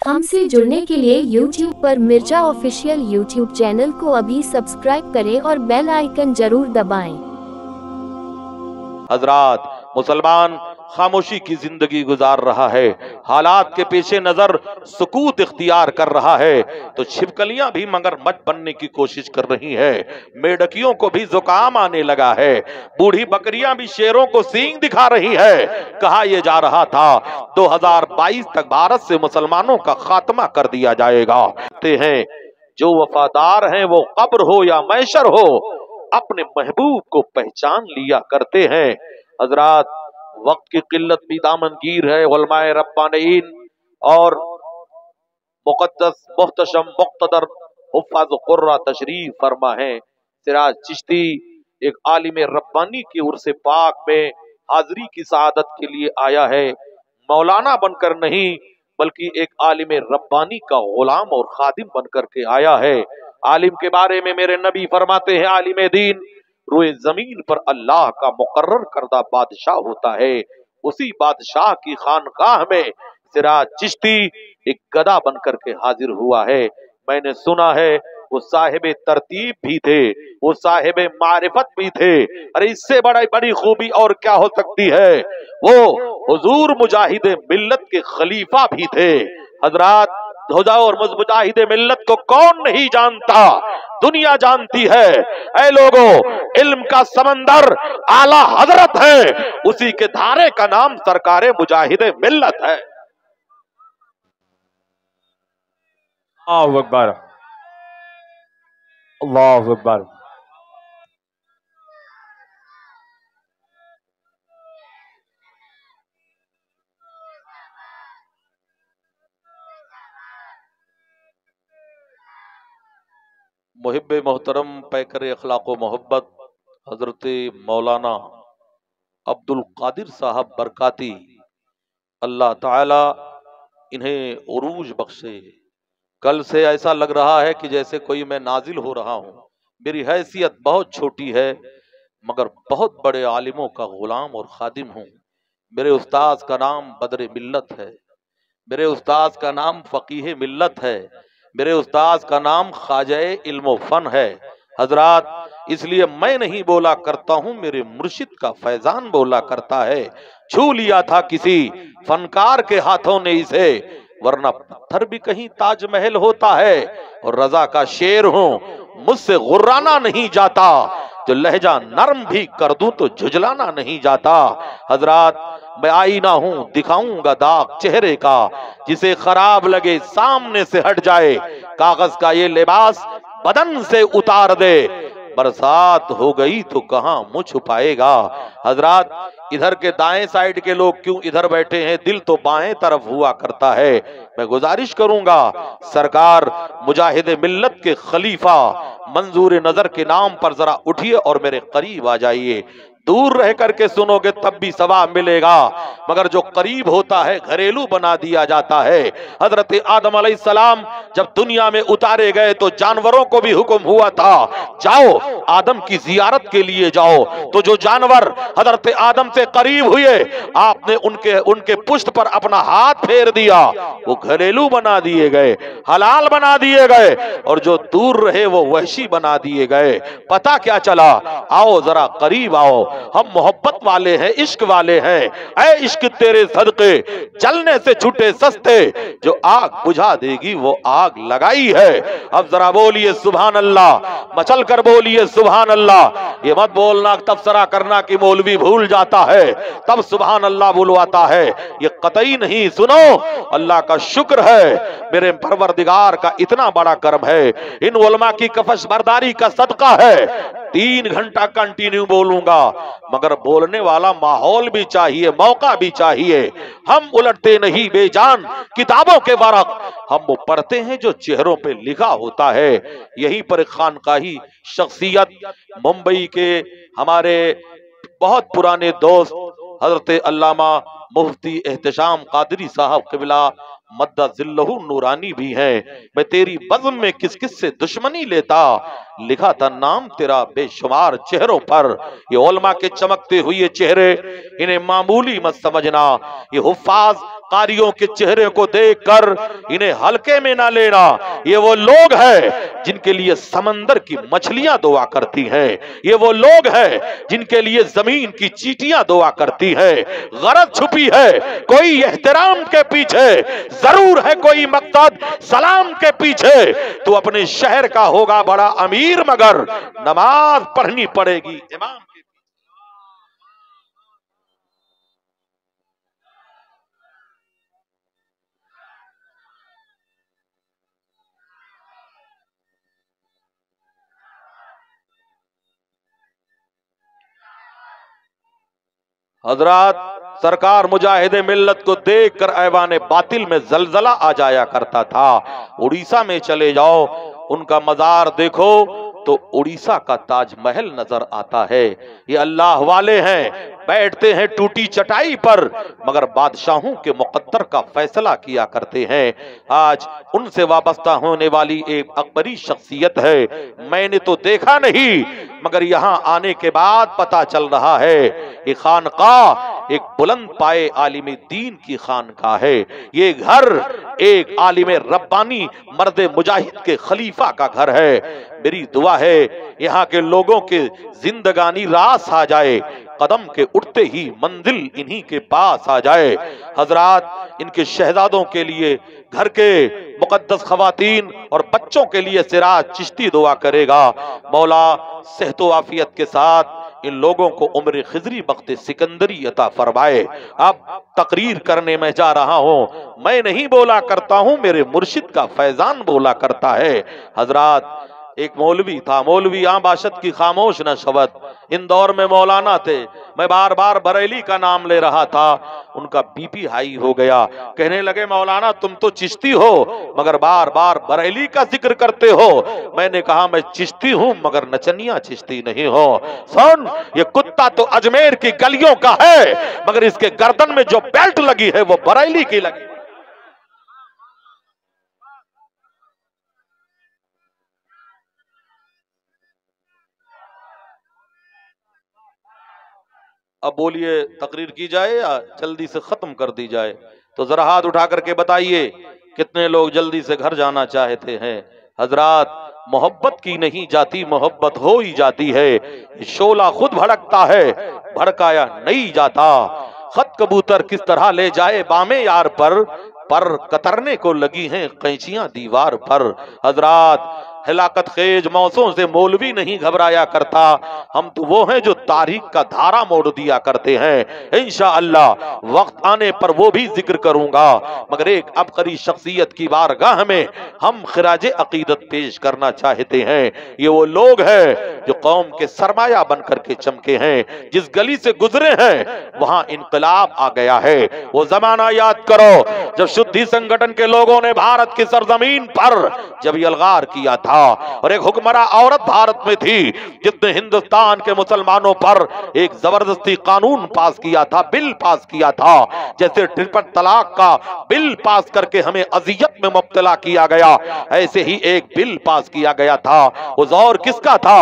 हमसे जुड़ने के लिए YouTube पर मिर्जा ऑफिशियल YouTube चैनल को अभी सब्सक्राइब करें और बेल आइकन जरूर दबाएं। हजरात, मुसलमान खामोशी की जिंदगी गुजार रहा है, हालात के पेशे नजर सुकूत इख्तियार कर रहा है, तो छिपकलियां भी मगरमच्छ बनने की कोशिश कर रही है, मेढकियों को भी जुकाम आने लगा है, बूढ़ी बकरियां भी शेरों को सींग दिखा रही है। कहा यह जा रहा था 2022 तक भारत से मुसलमानों का खात्मा कर दिया जाएगा। कहते हैं जो वफादार हैं वो कब्र हो या मैशर हो, अपने महबूब को पहचान लिया करते हैं। हजरात, वक्त की किल्लत भी दामनगीर है। उलमाए रब्बानीन और मुक़द्दस मुहतशम मुक़्तदर हुफ़्फ़ाज़ क़ुर्रा तशरीफ फरमा है। सिराज चिश्ती एक आलिम रब्बानी की उर्स पाक में हाजिरी की सआदत के लिए आया है, मौलाना बनकर नहीं बल्कि एक आलिम रब्बानी का गुलाम और खादिम बनकर के आया है। आलिम के बारे में मेरे नबी फरमाते हैं, आलिम दीन रोए जमीन पर अल्लाह का मुकर्रर करदा बादशाह होता है। उसी बादशाह की खानकाह में सिराज चिश्ती एक गदा बनकर के हाजिर हुआ है। मैंने सुना है वो साहिब तरतीब भी थे, वो साहिब मारिफत भी थे। अरे इससे बड़ी खूबी और क्या हो सकती है, वो हुजूर मुजाहिद मिल्लत के खलीफा भी थे। हजरात, हुदा और मुजाहिद मिल्लत को कौन नहीं जानता, दुनिया जानती है। ऐ लोगों, इल्म का समंदर आला हजरत है, उसी के धारे का नाम सरकारे मुजाहिद मिल्लत है। अल्लाहु अकबर, अल्लाहु अकबर। मुहिब्बे मोहतरम पैकर अखलाक व मोहब्बत हजरत मौलाना अब्दुल कादिर साहब बरकाती, अल्लाह ताला इन्हें उरूज बख्शे। कल से ऐसा लग रहा है कि जैसे कोई मैं नाजिल हो रहा हूँ। मेरी हैसियत बहुत छोटी है मगर बहुत बड़े आलिमों का गुलाम और खादिम हूँ। मेरे उस्ताद का नाम बदर मिल्लत है, मेरे उस्ताद का नाम फकीह मिल्लत है, मेरे उस्ताद का नाम ख्वाजा इल्म फन है। हजरात, इसलिए मैं नहीं बोला करता हूँ, मेरे मुर्शिद का फैजान बोला करता है। छू लिया था किसी फनकार के हाथों ने इसे, वरना पत्थर भी कहीं ताजमहल होता है। और रजा का शेर हूँ, मुझसे गुर्राना नहीं जाता, जो लहजा नरम भी कर दूं तो झुझलाना नहीं जाता। हजरात, मैं आईना हूं, दिखाऊंगा दाग चेहरे का, जिसे खराब लगे सामने से हट जाए। कागज का ये लिबास बदन से उतार दे, बरसात हो गई तो कहां मुंह छुपाएगा। हजरात, इधर के दाएं साइड के लोग क्यों इधर बैठे हैं, दिल तो बाएं तरफ हुआ करता है। मैं गुजारिश करूंगा, सरकार मुजाहिद मिल्लत के खलीफा मंजूर नजर के नाम पर जरा उठिए और मेरे करीब आ जाइए। दूर रह करके सुनोगे तब भी सवाब मिलेगा, मगर जो करीब होता है घरेलू बना दिया जाता है। हजरत आदम अलैहिस्सलाम जब दुनिया में उतारे गए तो जानवरों को भी हुक्म हुआ था, जाओ आदम की जियारत के लिए जाओ। तो जो जानवर हजरत आदम से करीब हुए, आपने उनके पुष्ट पर अपना हाथ फेर दिया, वो घरेलू बना दिए गए, हलाल बना दिए गए, और जो दूर रहे वो वहशी बना दिए गए। पता क्या चला? आओ जरा करीब आओ, हम मोहब्बत वाले हैं, इश्क वाले हैं। ऐ इश्क तेरे सदके जलने से छूटे सस्ते, जो आग बुझा देगी वो आग लगाई है। अब जरा बोलिए सुभान अल्लाह, मचल कर बोलिए सुभान अल्लाह। ये मत बोलना तबसरा करना कि मौलवी भूल जाता है तब सुभान अल्लाह बुलवाता है, ये कतई नहीं। सुनो, अल्लाह का शुक्र है, मेरे परवरदिगार का इतना बड़ा करम है, इन उलमा की कफश बर्दारी का सदका है। 3 घंटा कंटिन्यू बोलूंगा, मगर बोलने वाला माहौल भी चाहिए, मौका भी चाहिए। हम उलटते नहीं बेजान किताबों के वरक, हम वो पढ़ते हैं जो चेहरों पे लिखा होता है। यहीं पर खानकाही शख्सियत मुंबई के हमारे बहुत पुराने दोस्त हजरत अल्लामा मुफ्ती एहतशाम कादरी साहब क़िबला मद्दा ज़िल्लहु नूरानी भी हैं। मैं तेरी बज़्म में किस किस से दुश्मनी लेता, लिखा था नाम तेरा बेशुमार चेहरों पर। ये उलमा के चमकते हुए चेहरे, इन्हें मामूली मत समझना। ये हुफ़्फ़ाज़ कारियों के चेहरे को देखकर इन्हें हल्के में ना लेना। ये वो लोग हैं जिनके लिए समंदर की मछलियां दुआ करती हैं, ये वो लोग हैं जिनके लिए जमीन की चींटियां दुआ करती हैं। गरज छुपी है कोई एहतराम के पीछे, जरूर है कोई मकसद सलाम के पीछे। तो अपने शहर का होगा बड़ा अमीर मगर नमाज पढ़नी पड़ेगी इमाम। हजरात, सरकार मुजाहिदे मिल्लत को देखकर ऐवाने बातिल में जलजला आ जाया करता था। उड़ीसा में चले जाओ, उनका मजार देखो तो उड़ीसा का ताजमहल नजर आता है। ये अल्लाह वाले हैं, बैठते हैं टूटी चटाई पर मगर बादशाहों के मुकद्दर का फैसला किया करते हैं। आज उनसे वाबस्ता होने वाली एक अकबरी शख्सियत है। मैंने तो देखा नहीं मगर यहाँ आने के बाद पता चल रहा है ये खानकाह एक बुलंद पाए आलिम दीन की खानकाह है। ये घर एक आलिम रब्बानी मर्द मुजाहिद के खलीफा का घर है। मेरी दुआ है यहाँ के लोगों के जिंदगानी रास आ जाए, कदम के उठते ही मंजिल इन्हीं के पास आ जाए। हजरात, इनके शहजादों के लिए, घर के मुकद्दस खवातीन और बच्चों के लिए सिराज चिश्ती दुआ करेगा। मौला सेहत व आफियत के साथ इन लोगों को उम्र खिजरी बख्त सिकंदरी अता फरमाए। अब तकरीर करने में जा रहा हूँ, मैं नहीं बोला करता हूँ, मेरे मुर्शिद का फैजान बोला करता है। हजरात, एक मौलवी था, मौलवी आं बाशत की खामोश न शवत। इंदौर में मौलाना थे, मैं बार बार बरेली का नाम ले रहा था, उनका बीपी हाई हो गया। कहने लगे मौलाना तुम तो चिश्ती हो मगर बार बार बरेली का जिक्र करते हो। मैंने कहा मैं चिश्ती हूं मगर नचनिया चिश्ती नहीं हो। सुन, ये कुत्ता तो अजमेर की गलियों का है मगर इसके गर्दन में जो बेल्ट लगी है वो बरेली की लगी। अब बोलिए, तकरीर की जाए या जल्दी से खत्म कर दी जाए? तो जरा हाथ उठा करके बताइए कितने लोग जल्दी से घर जाना चाहते हैं। हजरात, मोहब्बत की नहीं जाती, मोहब्बत हो ही जाती है। शोला खुद भड़कता है, भड़काया नहीं जाता। खत कबूतर किस तरह ले जाए बामे यार पर कतरने को लगी हैं कैंचियां दीवार पर। हजरात, हिलाकत खेज मौसों से मौलवी नहीं घबराया करता, हम तो वो हैं जो तारीख का धारा मोड़ दिया करते हैं। इंशाअल्लाह वक्त आने पर वो भी जिक्र करूंगा मगर एक अबकरी शख्सियत की बारगाह में हम खिराज अकीदत पेश करना चाहते हैं। ये वो लोग हैं जो कौम के सरमाया बनकर के चमके हैं। जिस गली से गुजरे हैं वहां इनकलाब आ गया है। वो जमाना याद करो जब शुद्धि संगठन के लोगों ने भारत की सरजमीन पर जब यलगार किया था और एक हुक्मरान औरत भारत में थी जिसने हिंदुस्तान के मुसलमानों पर एक जबरदस्ती कानून पास किया था, बिल पास किया था। जैसे ट्रिपल तलाक का बिल पास करके हमें अजियत में मुब्तला किया गया, ऐसे ही एक बिल पास किया गया था। वो दौर किसका था?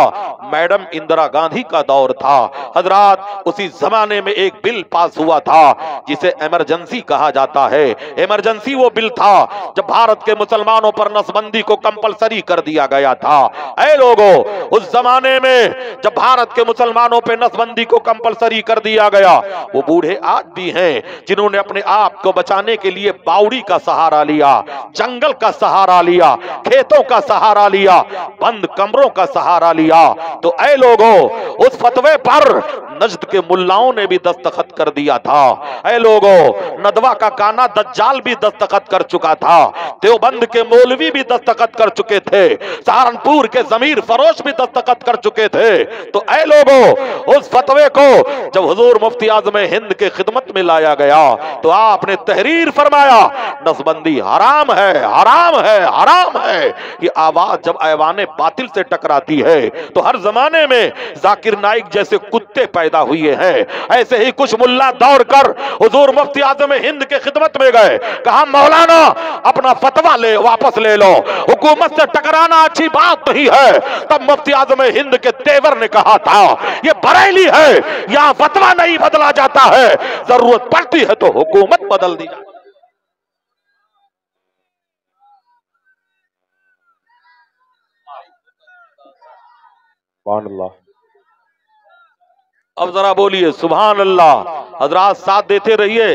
मैडम इंदिरा गांधी का दौर था। हजरात, उसी जमाने में एक बिल पास हुआ था जिसे इमरजेंसी कहा जाता है। इमरजेंसी वो बिल था जब भारत के मुसलमानों पर नसबंदी को कंपलसरी कर दिया गया था। ऐ लोगों, उस जमाने में जब भारत के मुसलमानों पे नसबंदी को कंपलसरी कर दिया गया, वो बूढ़े आज भी हैं जिन्होंने अपने आप को बचाने के लिए बावड़ी का सहारा लिया, जंगल का सहारा लिया, खेतों का सहारा लिया, बंद कमरों का सहारा लिया। तो ऐ लोगों, उस फतवे पर नजद के मुल्लाओं ने भी दस्तखत कर दिया था। ऐ लोगों, नदवा का काना दज्जाल भी दस्तखत कर चुका था, देवबंद के मौलवी भी दस्तखत कर चुके थे, सहारनपुर के जमीर फरोश भी दस्तखत कर चुके थे। तो ऐ लोगों, उस फतवे को जब हुजूर मुफ्ती आज़म हिंद के खिदमत में लाया गया तो आपने तहरीर फरमाया नसबंदी हराम है, हराम है, हराम है। ये आवाज जब ऐवाने बातिल से टकराती है तो हर जमाने में जाकिर नाइक जैसे कुत्ते पैदा हुए हैं। ऐसे ही कुछ मुल्ला दौड़कर हुजूर मुफ्ती आज़म हिंद के खिदमत में गए, कहा मौलाना अपना फतवा ले वापस ले लो, हुकूमत से टकराना अच्छी बात नहीं है। तब मुफ्ती आज़म हिंद के तेवर ने कहा था ये बरेली है, यहाँ फतवा नहीं बदला जाता है, जरूरत पड़ती है तो हुकूमत बदल दी जाती है। सुभान अल्लाह। अब जरा बोलिए सुभान अल्लाह। हजरात साथ देते रहिए।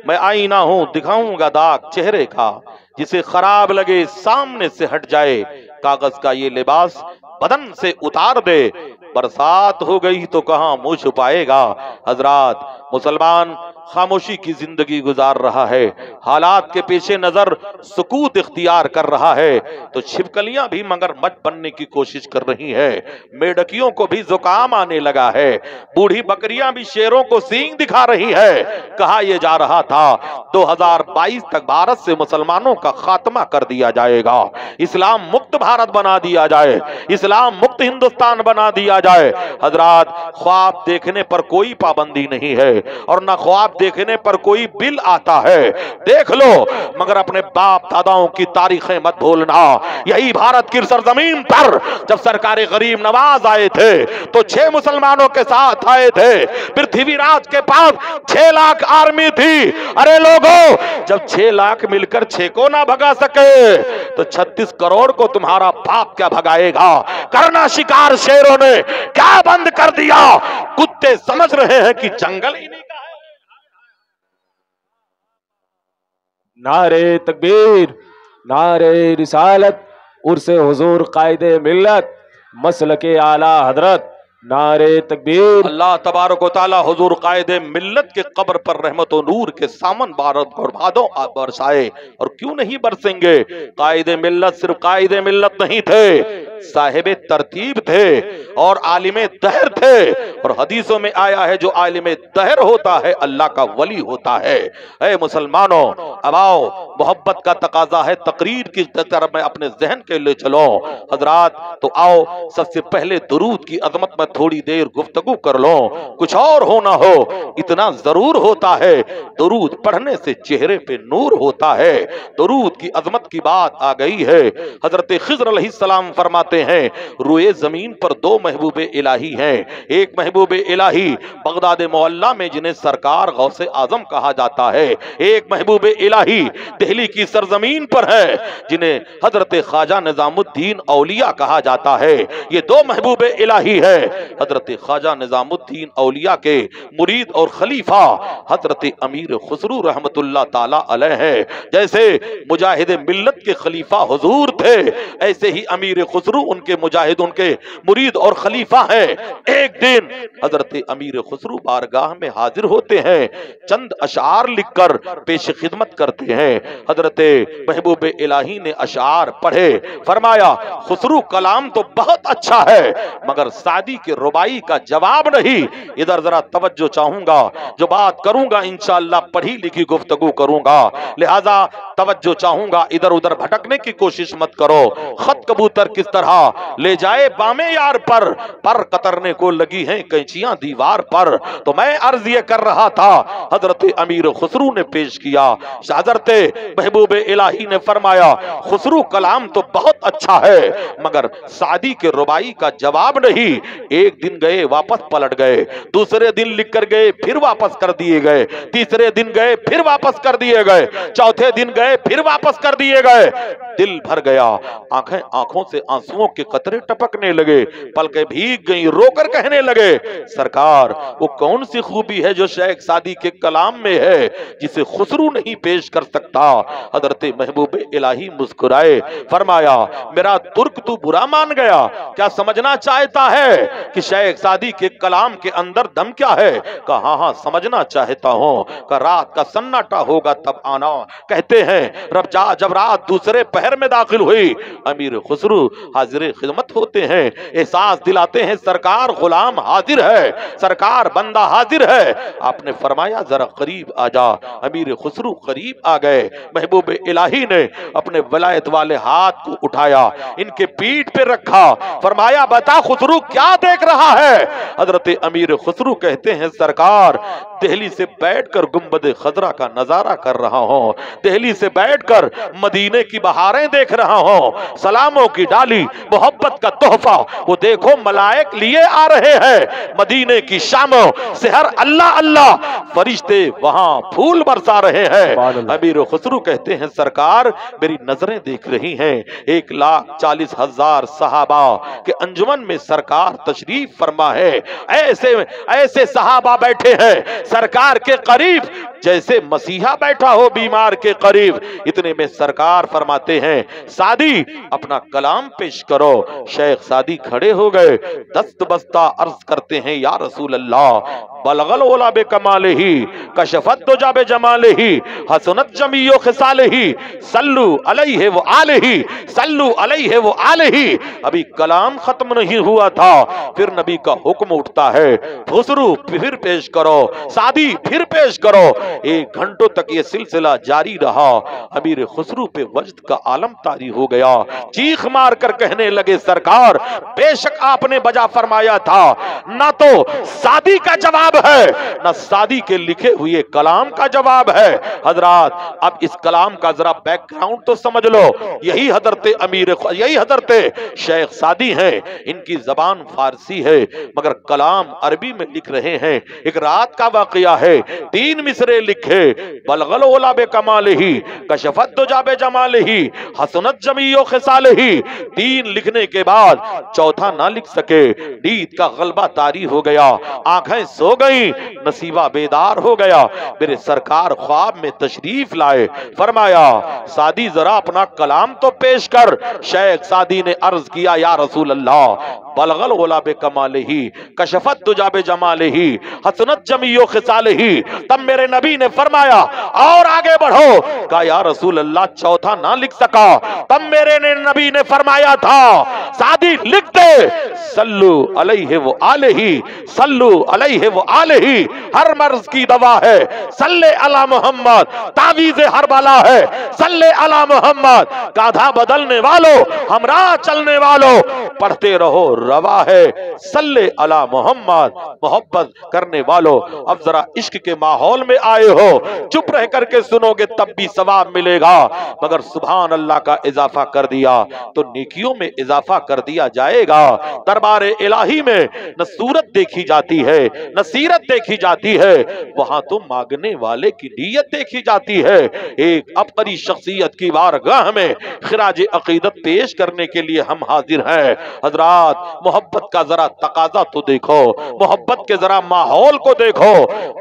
मैं आईना हूं, दिखाऊंगा दाग चेहरे का, जिसे खराब लगे सामने से हट जाए। कागज का ये लिबास बदन से उतार दे, बरसात हो गई तो कहां मुंह छुपाएगा। हजरात, मुसलमान खामोशी की जिंदगी गुजार रहा है, हालात के पीछे नजर सुकूत इख्तियार कर रहा है, तो छिपकलियां भी मगरमच्छ बनने की कोशिश कर रही है, मेढकियों को भी जुकाम आने लगा है, बूढ़ी बकरियां भी शेरों को सींग दिखा रही है। कहा यह जा रहा था 2022 तक भारत से मुसलमानों का खात्मा कर दिया जाएगा, इस्लाम मुक्त भारत बना दिया जाए, इस्लाम मुक्त हिंदुस्तान बना दिया जाए। हजरात, ख्वाब देखने पर कोई पाबंदी नहीं है और ना ख्वाब देखने पर कोई बिल आता है। देख लो, मगर अपने बाप दादाओं की तारीखें मत भूलना। यही भारत की सरजमीन पर जब सरकार गरीब नवाज आए थे तो 6 मुसलमानों के साथ आए थे। पृथ्वीराज के पास 6 लाख आर्मी थी। अरे लोगों, जब 6 लाख मिलकर 6 को ना भगा सके तो 36 करोड़ को तुम्हारा बाप क्या भगाएगा। करना शिकार शेरों ने क्या बंद कर दिया। कुत्ते समझ रहे हैं कि जंगल ही नहीं का है। नारे तकबीर, नारे रिसालत, उर्से हुजूर कायदे मिल्लत, मसलके आला हजरत, नारे तकबीर। अल्लाह तबारक व तआला हुजूर कायदे मिल्लत के कब्र पर रहमत व नूर के सामन बारत और भादों बरसाए। और क्यों नहीं बरसेंगे। कायदे मिल्लत सिर्फ कायदे मिल्लत नहीं थे, साहिब तरतीब थे और आलिम दहर थे। और हदीसों में आया है जो आलिम दहर होता है अल्लाह का वली होता है। ऐ मुसलमानों, अब आओ, मोहब्बत का तकाजा है, तकरीर की तरफ में अपने जहन के लिए चलो। हजरात, तो आओ सबसे पहले दुरूद की अजमत में थोड़ी देर गुफ्तगू कर लो। कुछ और हो ना हो, इतना जरूर होता है, दुरूद पढ़ने से चेहरे पे नूर होता है। दुरूद की अजमत की बात आ गई है। हजरत खिज़र अलैहिस्सलाम फरमाते हैं, रुए जमीन पर 2 महबूब इलाही हैं। एक महबूब इलाही बगदाद मोहल्ला में जिन्हें सरकार गौसे आजम कहा जाता है, एक महबूब इलाही दिल्ली की सरजमीन पर है जिन्हें हजरत ख्वाजा निजामुद्दीन औलिया कहा जाता है। ये 2 महबूब इलाही है। हजरत ख्वाजा निजामुद्दीन औलिया के मुरीद और खलीफा हजरत अमीर खुसरू रहमतुल्लाह ताला अलैह है। जैसे मुजाहिद मिल्लत के खलीफा हुजूर थे, ऐसे ही अमीर खुसरू उनके मुजाहिद, उनके मुरीद और खलीफा है। एक दिन हजरत अमीर खुसरू बारगाह में हाजिर होते हैं, चंद अशार लिखकर पेश खिदमत करते हैं। हजरत महबूब इलाही ने अशार पढ़े, फरमाया खुसरू कलाम तो बहुत अच्छा है मगर सादी के रुबाई का जवाब नहीं। इधर जरा तवज्जो चाहूंगा, जो बात करूंगा इंशाअल्लाह पढ़ी लिखी गुफ्तगू करूंगा, लिहाजा तवज्जो चाहूंगा, इधर उधर भटकने की कोशिश मत करो। खत कबूतर किस तरह ले जाए बामे यार पर कतरने को लगी हैं कैंचियां दीवार पर। तो मैं अर्ज ये कर रहा था, हजरत अमीर खुसरू ने पेश किया, हजरत महबूब इलाही ने फरमाया खुसरू कलाम तो बहुत अच्छा है मगर सादी के रुबाई का जवाब नहीं। एक दिन गए वापस पलट गए, दूसरे दिन लिख कर गए फिर वापस कर दिए गए, तीसरे दिन गए फिर वापस कर दिए गए, चौथे दिन गए फिर वापस कर दिए गए। दिल भर गया, आंखें आंखों से आंसुओं के कतरे टपकने लगे, पलकें भीग गई, रोकर कहने लगे सरकार वो कौन सी खूबी है जो शेख सादी के कलाम में है जिसे खुसरू नहीं पेश कर सकता। हजरत महबूब इलाही मुस्कुराए, फरमाया मेरा तुर्क तू बुरा मान गया, क्या समझना चाहता है कि शेख सादी के कलाम के अंदर दम क्या है। कहा हाँ समझना चाहता हूँ। का रात का सन्नाटा होगा तब आना, कहते हैं जब रात दूसरे पहर में दाखिल हुई अमीर खुसरू हाजिर खिदमत होते हैं, एहसास दिलाते हैं सरकार गुलाम हाजिर है, सरकार बंदा हाजिर है। आपने फरमाया जरा करीब आ जा। अमीर खुसरू करीब आ गए, महबूब इलाही ने अपने वलायत वाले हाथ को उठाया, इनके पीठ पे रखा, फरमाया बता खुसरू क्या देख रहा है। हजरत अमीर खुसरू कहते हैं सरकार दिल्ली से बैठकर गुंबद खजरा का नजारा कर रहा हूं, दिल्ली से बैठकर मदीने की बहारें बहारें देख रहा हूं, सलामों की डाली, मोहब्बत का तोहफा, वो देखो मलाइक लिए आ रहे हैं मदीने की शामों से, हर अल्लाह अल्लाह फरिश्ते वहां फूल बरसा रहे हैं। अमीर खुसरू कहते हैं सरकार मेरी नजरें देख रही हैं 1,40,000 सहाबा के अंजुमन में सरकार तशरीफ फरमा है। ऐसे ऐसे सहाबा बैठे हैं सरकार के करीब जैसे मसीहा बैठा हो बीमार के करीब। इतने में सरकार फरमाते हैं सादी अपना कलाम पेश करो। शेख सादी खड़े हो गए, दस्त बस्ता अर्ज करते हैं या रसूल अल्लाह बलगल ओला बे कमाले ही कशफत दो जाबे जमाले ही हसनत जमीयो खिसाले ही सल्लू अलैहि व आलिही सल्लू अलैहि व आलिही। अभी कलाम खत्म नहीं हुआ था फिर नबी का हुक्म उठता है खुसरू फिर पेश करो, सादी फिर पेश करो। 1 घंटों तक ये सिलसिला जारी रहा। अमीर खुसरू पे वजद का आलम तारी हो गया, चीख मार कर कहने लगे सरकार बेशक आपने बजा फरमाया था, ना तो सादी का जवाब है ना सादी के लिखे हुए कलाम का जवाब है। हजरात अब इस कलाम का जरा बैकग्राउंड तो समझ लो। यही हजरत शेख सादी हैं, इनकी जबान फारसी है मगर कलाम अरबी में लिख रहे हैं। एक रात का वाकया है, 3 मिसरे लिखे बलगल ओला बे कमाल ही कशफत दो जाबे जमाल ही हसनत जमीयो खिसाल ही। 3 लिखने के बाद चौथा ना लिख सके, नींद का गलबा तारी हो गया, आंखें सो गई, नसीबा बेदार हो गया। मेरे सरकार ख्वाब में तशरीफ लाए, फरमाया सादी जरा अपना कलाम तो पेश कर। शेख सादी ने अर्ज किया या रसूल अल्लाह बलगल ओला बे कमाले ही कशफत दुजाबे जमाले ही हसनत जमीयो खिसाले ही। तब मेरे नबी ने फरमाया और आगे बढ़ो। कहा या रसूल अल्लाह चौथा ना लिख सका। तब मेरे नबी ने फरमाया था सादी लिख दे सल्लू अलैहि व आलिही सल्लू अलैहि व आलिही। हर मर्ज की दवा है सल्ले अला मोहम्मद, तावीज़े हर बला है सल्ले अला मोहम्मद। गाधा बदलने वालों हमरा चलने वालों पढ़ते रहो रवा है सल्ले अला मोहम्मद। मोहब्बत करने वालों अब जरा इश्क के माहौल में आए हो, चुप रह करके सुनोगे तब भी सवाब मिलेगा, मगर सुभान अल्लाह का इजाफा कर दिया तो नेकियों में इजाफा कर दिया जाएगा। दरबारे इलाही में न सूरत देखी जाती है न सीरत देखी जाती है, वहां तो मांगने वाले की नीयत देखी जाती है। एक अपनी शख्सियत की बारगाह में खिराज अकीदत पेश करने के लिए हम हाजिर हैं। हजरात मोहब्बत का जरा तकाजा तो देखो, मोहब्बत के जरा माहौल को देखो।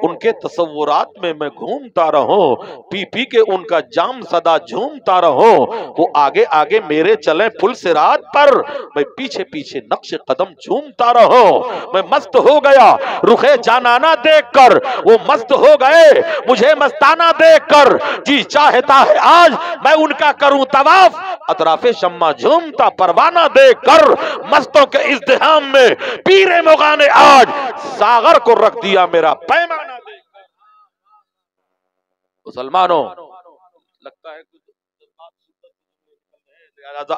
उनके तसव्वुरात में मैं घूमता रहूं, पी पी के उनका जाम सदा झूमता रहूं। वो आगे आगे मेरे चले फुल सिरात पर, मैं पीछे पीछे नक्श कदम झूमता रहूं। मैं मस्त हो गया रुखे जानाना देखकर, वो मस्त हो गए मुझे मस्ताना देखकर। जी चाहता है आज मैं उनका करूं तवाफ, अतराफे शम्मा झूमता परवाना देखकर। मस्तों के इज़्दिहाम में पीरे मुगा ने आज सागर को रख दिया मेरा पैमाना देखकर। मुसलमानों लगता है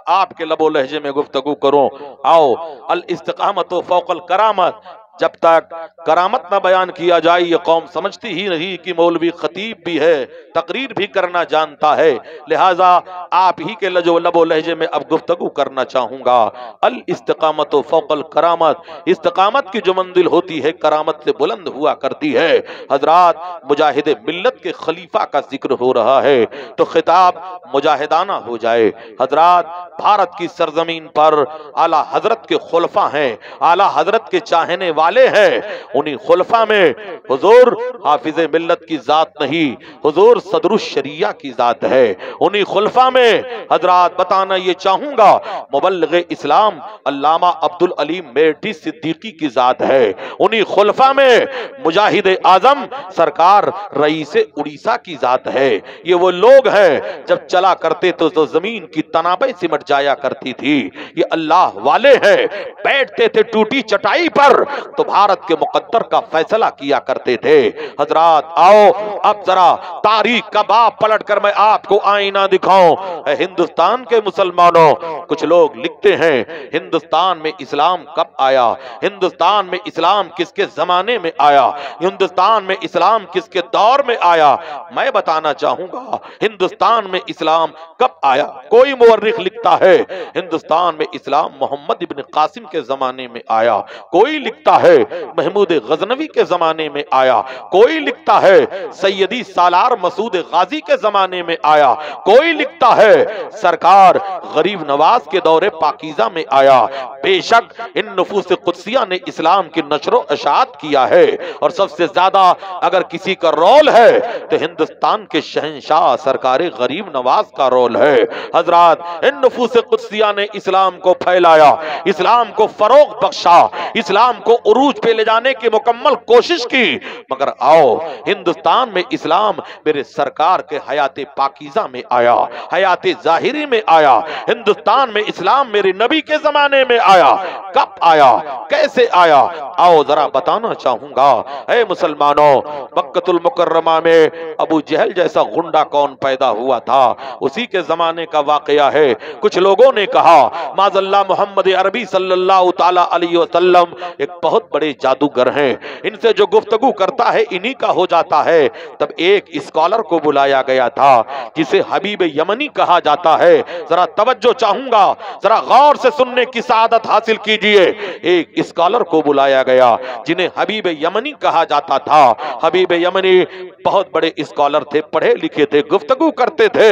आपके लबो लहजे में गुफ्तगू करूं। आओ अल इस्तिकामत फौकल करामत, जब तक करामत न बयान किया जाए ये कौम समझती ही नहीं कि मौलवी खतीब भी है, तकरीर भी करना जानता है। लिहाजा आप ही के लबो लहजे में अब गुफ्तगू करना चाहूंगा। अल इस्तिकामत फौकल करामत, इस्तिकामत की जो मंजिल होती है करामत से बुलंद हुआ करती है। हजरात मुजाहिद मिल्लत के खलीफा का जिक्र हो रहा है तो खिताब मुजाहिदाना हो जाए। हजरात भारत की सरजमीन पर आला हजरत के खुलफा हैं, आला हजरत के चाहने वाले हैं। उन्हीं खुलफा में हुजूर हाफिज मिल्लत की जात नहीं, हुजूर सदरुश शरिया की जात है। उन्हीं खुलफा में हजरात बताना ये चाहूंगा मुबल्लिग़ इस्लाम अल्लामा अब्दुल अलीम मेठी सिद्दीकी की जात है। उन्हीं खुलफा में मुजाहिद आजम सरकार रईस उड़ीसा की जात है। ये वो लोग हैं जब चला करते तो जमीन की तनाबे सिमट जाया करती थी। ये अल्लाह वाले हैं, बैठते थे टूटी चटाई पर, تو بھارت کے مقدر کا فیصلہ کیا کرتے تھے۔ حضرات آؤ اب ذرا تاریخ کا باب پلٹ کر میں آپ کو آئینہ دکھاؤں۔ اے ہندوستان کے مسلمانوں، کچھ لوگ لکھتے ہیں ہندوستان میں اسلام کب آیا، ہندوستان میں اسلام کس کے زمانے میں آیا، ہندوستان میں اسلام کس کے دور میں آیا۔ میں بتانا چاہوں گا ہندوستان میں اسلام کب آیا۔ کوئی مورخ لکھتا ہے ہندوستان میں اسلام محمد ابن قاسم کے زمانے میں آیا، کوئی لکھتا ہے محمود غزنوی کے زمانے میں آیا، کوئی لکھتا ہے سیدی سالار مسعود غازی کے زمانے میں آیا، کوئی لکھتا ہے سرکار غریب نواز کے دور پاکیزہ میں آیا۔ بے شک ان نفوس قدسیہ نے اسلام کی نشر و اشاعت کیا ہے، اور سب سے زیادہ اگر کسی کا رول ہے تو ہندوستان کے شہنشاہ سرکار غریب نواز کا رول ہے۔ حضرات ان نفوس قدسیہ نے اسلام کو پھیلایا، اسلام کو فروغ بخشا، اسلام کو عروج پہ لے جانے کی مکمل کوشش کی، مگر آؤ ہندوستان میں اسلام میرے سرکار کے حیات پاکیزہ میں آیا، حیات ظاہری میں آیا۔ ہندوستان میں اسلام میرے نبی کے زمانے میں آیا، کب آیا، کیسے آیا، آؤ ذرا بتانا چاہوں گا۔ اے مسلمانوں، مکہ المکرمہ میں ابو جہل جیسا غنڈہ کون پیدا ہوا تھا، اسی کے زمانے کا واقعہ ہے۔ کچھ لوگوں نے کہا معاذ اللہ محمد عربی صلی اللہ تعالی علیہ وسلم ایک بہت بڑے جادوگر ہیں، ان سے جو گفتگو کرتا ہے انہی کا ہو جاتا ہے۔ تب ایک اسکالر کو بلایا گیا تھا جسے حبیب یمنی کہا جاتا ہے۔ ذرا توجہ چاہوں گا، ذرا غور سے سننے کی سعادت حاصل کیجئے۔ ایک اسکالر کو بلایا گیا جنہیں حبیب یمنی کہا جاتا تھا۔ حبیب یمنی بہت بڑے اسکالر تھے، پڑھے لکھے تھے، گفتگو کرتے تھے،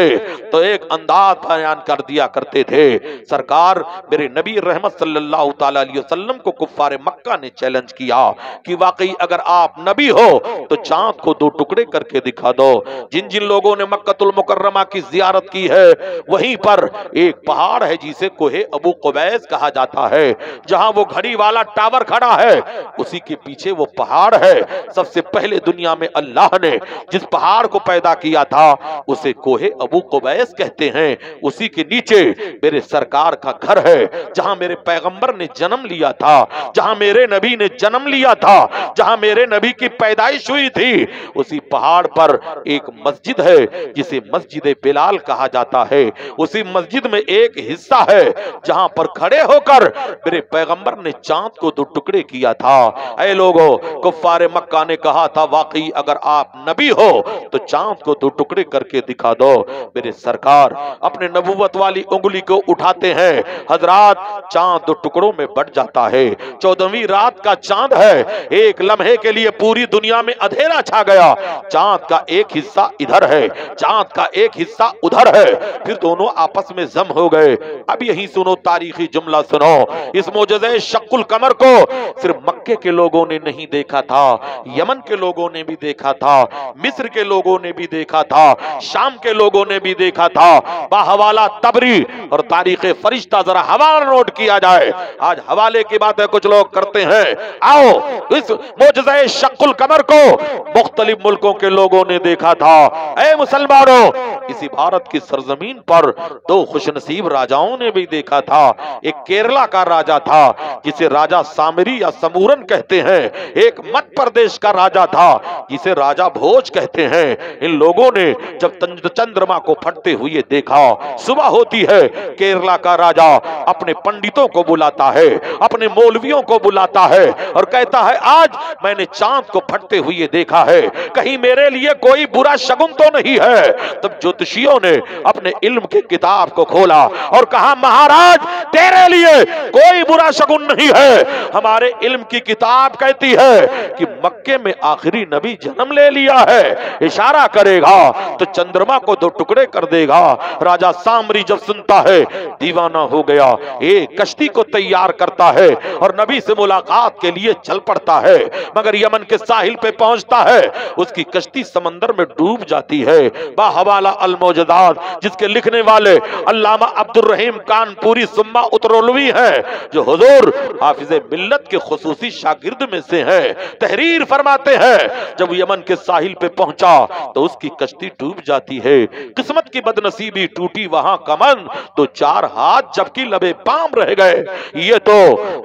تو ایک انداز بیان کر دیا کرتے تھے۔ سرکار میرے نبی رحمت صلی اللہ تعالی علیہ وسلم کو کفار مکہ نے چیلنج کیا کہ واقعی اگر آپ نبی ہو تو چاند کو دو ٹکڑے کر کے دکھا دو۔ جن جن لوگوں نے مکہ المکرمہ کی زیارت کی ہے وہیں پر ایک پہاڑ ہے جسے کوہ ابو قبیس کہا جاتا ہے، جہاں وہ گھڑی والا ٹاور کھڑا ہے اسی کے پیچھے وہ پہاڑ ہے۔ سب سے پہلے دنیا میں اللہ نے جس پہاڑ کو پیدا کیا تھا اسے کوہ ابو قبیس کہتے ہیں، اسی کے نیچے میرے سرکار کا گھر ہے، جہاں میرے پیغمبر نے جنم لیا تھا، جہاں میرے نبی نے جنم لیا تھا، جہاں میرے نبی کی پیدائش ہوئی تھی۔ اسی پہاڑ پر ایک مسجد ہے جسے مسجد بلال کہا جاتا ہے، اسی مسجد میں ایک حصہ ہے جہاں پر کھڑے ہو کر میرے پیغمبر نے چاند کو دو ٹکڑے کیا تھا۔ اے لوگو، کفار مکہ نے کہا تھا واقعی اگر آپ نبی ہو تو چاند کو دو ٹکڑے کر کے دکھا دو۔ میرے سرکار اپنے نبوت والی انگلی کو اٹھاتے ہیں، حضرات چاند دو ٹکڑوں میں بٹ جاتا ہے۔ 14ویں رات کا چاند ہے، ایک لمحے کے لیے پوری دنیا میں اندھیرا چھا گیا۔ چاند کا ایک حصہ ادھر ہے، چاند کا ایک حصہ ادھر ہے، پھر دونوں آپس میں ضم ہو گئے۔ اب یہی سنو، تاریخی جملہ سنو، اس معجزہ شق القمر کو صرف مکے کے لوگوں نے نہیں دیکھا تھا، یمن کے لوگوں نے بھی دیکھا تھا، مصر کے لوگوں نے بھی دیکھا تھا، شام کے لوگوں نے بھی دیکھا تھا۔ باحوالہ تبری اور تاریخ فرشتہ ذرا حوالہ نوٹ کیا جائے، آج حوالے کی باتیں کچھ لوگ کرتے ہیں۔ آؤ اس معجزہ شق القمر کو مختلف ملکوں کے لوگوں نے دیکھا تھا۔ اے مسلمانوں، اسی بھارت کی سرزمین پر دو خوش نصیب راجاؤں نے بھی دیکھا تھا۔ ایک کیرلا کا راجا تھا جسے راجا سامری یا سمورن کہتے ہیں، ایک مدھ پردیش کا راجا تھا جسے راجا بھوج کہتے ہیں۔ ان لوگوں نے جب چندرما کو پھٹتے ہوئے دیکھا، صبح ہوتی ہے، کیرلا کا راجا اپنے پنڈتوں کو بلاتا ہے، اپنے مولویوں کو بلاتا ہے اور کہتا ہے آج میں نے چاند کو پھٹتے ہوئے دیکھا ہے، کہیں میرے لیے کوئی برا شگن تو نہیں ہے۔ تب جوتشیوں نے اپنے علم کی کتاب کو کھولا اور کہا مہاراج تیرے لیے کوئی برا شگن نہیں ہے، ہمارے علم کی کتاب کہتی ہے کہ مکے میں آخری نبی جنم لے لیا ہے، اشارہ کرے گا تو چندرما کو دو ٹکڑے کر دے گا۔ راجا سامری جب سنتا ہے دیوانہ ہو گیا، ایک کشتی کو تیار کرتا ہے اور نبی سے ملاقات کے لیے چل پڑتا ہے، مگر یمن کے ساحل پہ پہنچتا ہے، اس کی کشتی سمندر میں ڈوب جاتی ہے۔ باحوالہ الموجزات جس کے لکھنے والے علامہ عبد الرحیم کانپوری ثم اترولوی ہیں، جو حضور حافظ ملت کے خصوصی شاگرد میں سے ہیں، تحریر فرماتے ہیں جب یمن کے ساحل پہ پہنچا تو اس کی کشتی ڈوب جاتی ہے۔ قسمت کی بدنصیبی ٹوٹی وہاں کمن تو 4 ہاتھ جبکہ لبے پام رہ گئے۔ یہ تو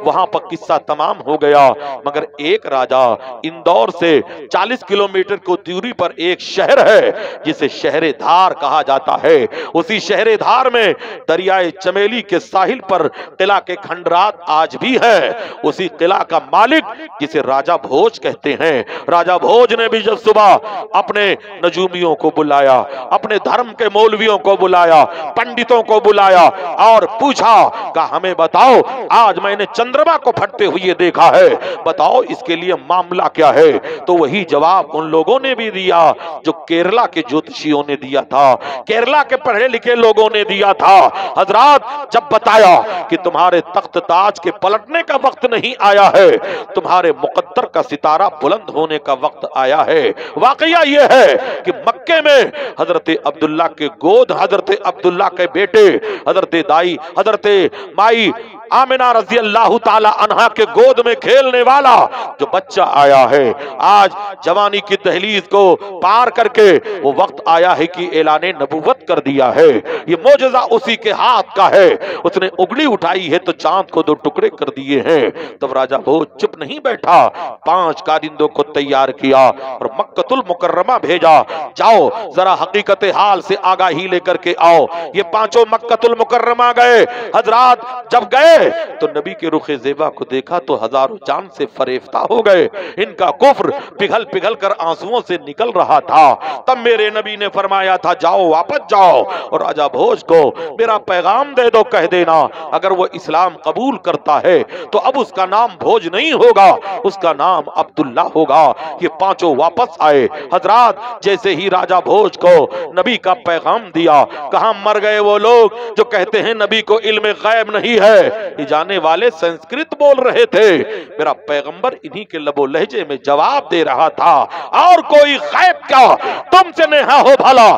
وہاں پر قصہ تمام ہو گیا، مگر ایک راجہ اندور سے 40 کلومیٹر کو دوری پر ایک شہر ہے جسے شہر دھار کہا جاتا ہے، اسی شہر دھار میں دریائے چمیلی کے ساحل پر قلعہ کے کھنڈرات آج بھی ہے۔ اسی قلعہ کا مالک جسے راجہ بھوج کہتے ہیں، راجہ بھوج نے بھی جب صبح اپنے نجومیوں کو بلایا، اپنے دھرم کے مولویوں کو بلایا، پنڈتوں کو بلایا اور پوچھا کہ ہمیں بتاؤ، آج میں نے چندرما کو پھٹتے ہوئے دیکھا ہے، بتاؤ اس کے لیے معاملہ کیا ہے؟ تو وہی جواب ان لوگوں نے بھی دیا جو کیرلا کے جوتشیوں نے دیا تھا، کیرلا کے پڑھے لکھے لوگوں نے دیا تھا۔ حضرات جب بتایا کہ تمہارے تخت تاج کے پلٹنے کا وقت نہیں آیا ہے، تمہارے مقدر کا ستارہ بلند ہونے کا وقت آیا ہے۔ واقعہ یہ ہے کہ مکے میں حضرت عبداللہ کے گود، حضرت عبداللہ کے بیٹے، حضرت دائی، حضرت مائی آمنہ رضی اللہ تعالی عنہا کے گود میں کھیلنے والا جو بچہ آیا ہے، آج جوانی کی دہلیز کو پار کر کے وہ وقت آیا ہے کہ اعلان نبوت کر دیا ہے۔ یہ معجزہ اسی کے ہاتھ کا ہے، اس نے انگلی اٹھائی ہے تو چاند کو 2 ٹکڑے کر دیے ہیں۔ تب راجہ بھوج چپ نہیں بیٹھا، 5 کارندوں کو تیار کیا اور مکۃ المکرمہ بھیجا، جاؤ ذرا حقیقت حال سے آگاہی لے کر کے آؤ۔ یہ 5 مکۃ المکرمہ گئے۔ حضرات جب گئے تو نبی کے رخ زیبا کو دیکھا تو ہزاروں جان سے فریفتہ ہو گئے، ان کا کفر پگھل پگھل کر آنسوؤں سے نکل رہا تھا۔ تب میرے نبی نے فرمایا تھا جاؤ واپس جاؤ اور راجہ بھوج کو میرا پیغام دے دو، کہہ دینا اگر وہ اسلام قبول کرتا ہے تو اب اس کا نام بھوج نہیں ہوگا، اس کا نام عبداللہ ہوگا۔ یہ 5 واپس آئے۔ حضرات جیسے ہی راجہ بھوج کو نبی کا پیغام دیا، کہاں مر گئے وہ لوگ جو کہتے ہیں نبی کو علم غیب نہیں ہے؟ یہ جانے والے سنسکرت بول رہے تھے، میرا پیغمبر انہی کے لب و لہجے میں جواب دے رہا تھا، اور کوئی غیب کیا تم سے نہا ہو بھلا،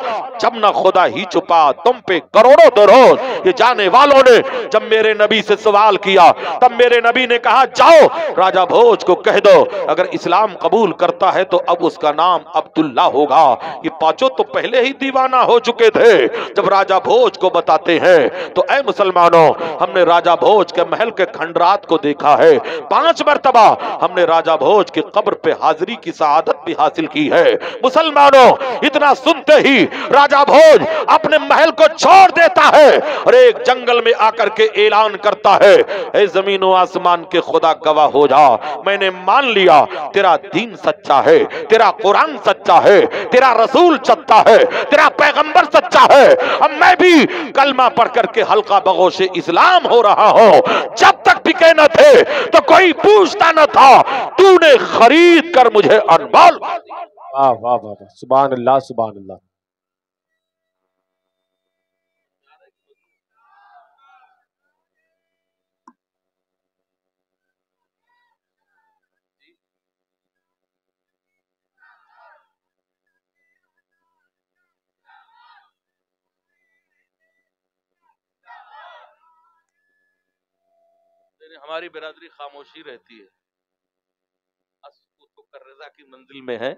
جب نہ خدا ہی چھپا تم پہ کروڑوں دروز۔ یہ جانے والوں نے جب میرے نبی سے سوال کیا تب میرے نبی نے کہا جاؤ راجہ بھوج کو کہہ دو اگر اسلام قبول کرتا ہے تو اب اس کا نام عبداللہ ہوگا۔ یہ 5 تو پہلے ہی دیوانہ ہو چکے تھے، جب راجہ بھوج کو بتاتے ہیں تو اے مسلمانوں ہم نے راجہ بھوج کے محل کے کھنڈرات کو دیکھا ہے، 5 مرتبہ ہم نے راجہ بھوج کی قبر پہ حاضری کی سعادت بھی حاصل کی ہے۔ مسلمانوں اتنا سنتے ہی راجہ بھوج اپنے محل کو چھوڑ دیتا ہے اور ایک جنگل میں آ کر کے اعلان کرتا ہے، اے زمین و آسمان کے خدا گواہ ہو جا، میں نے مان لیا تیرا دین سچا ہے، تیرا قرآن سچا ہے، تیرا رسول سچا ہے، تیرا پیغمبر سچا ہے، اب میں بھی کلمہ پڑھ کر کے حلقہ بغوش اسلام ہو رہا ہوں۔ جب تک بکے نہ تھے تو کوئی پوچھتا نہ تھا، تو نے خرید کر مجھے انمول۔ واہ واہ واہ، سبحان اللہ سبحان اللہ۔ ہماری برادری خاموشی رہتی ہے، رضا کی منزل میں ہے،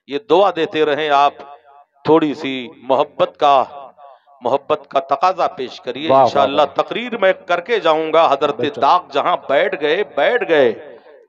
یہ دعا دیتے رہیں آپ، تھوڑی سی محبت کا تقاضا پیش کریے۔ انشاءاللہ تقریر میں کر کے جاؤں گا۔ حضرت داغ جہاں بیٹھ گئے،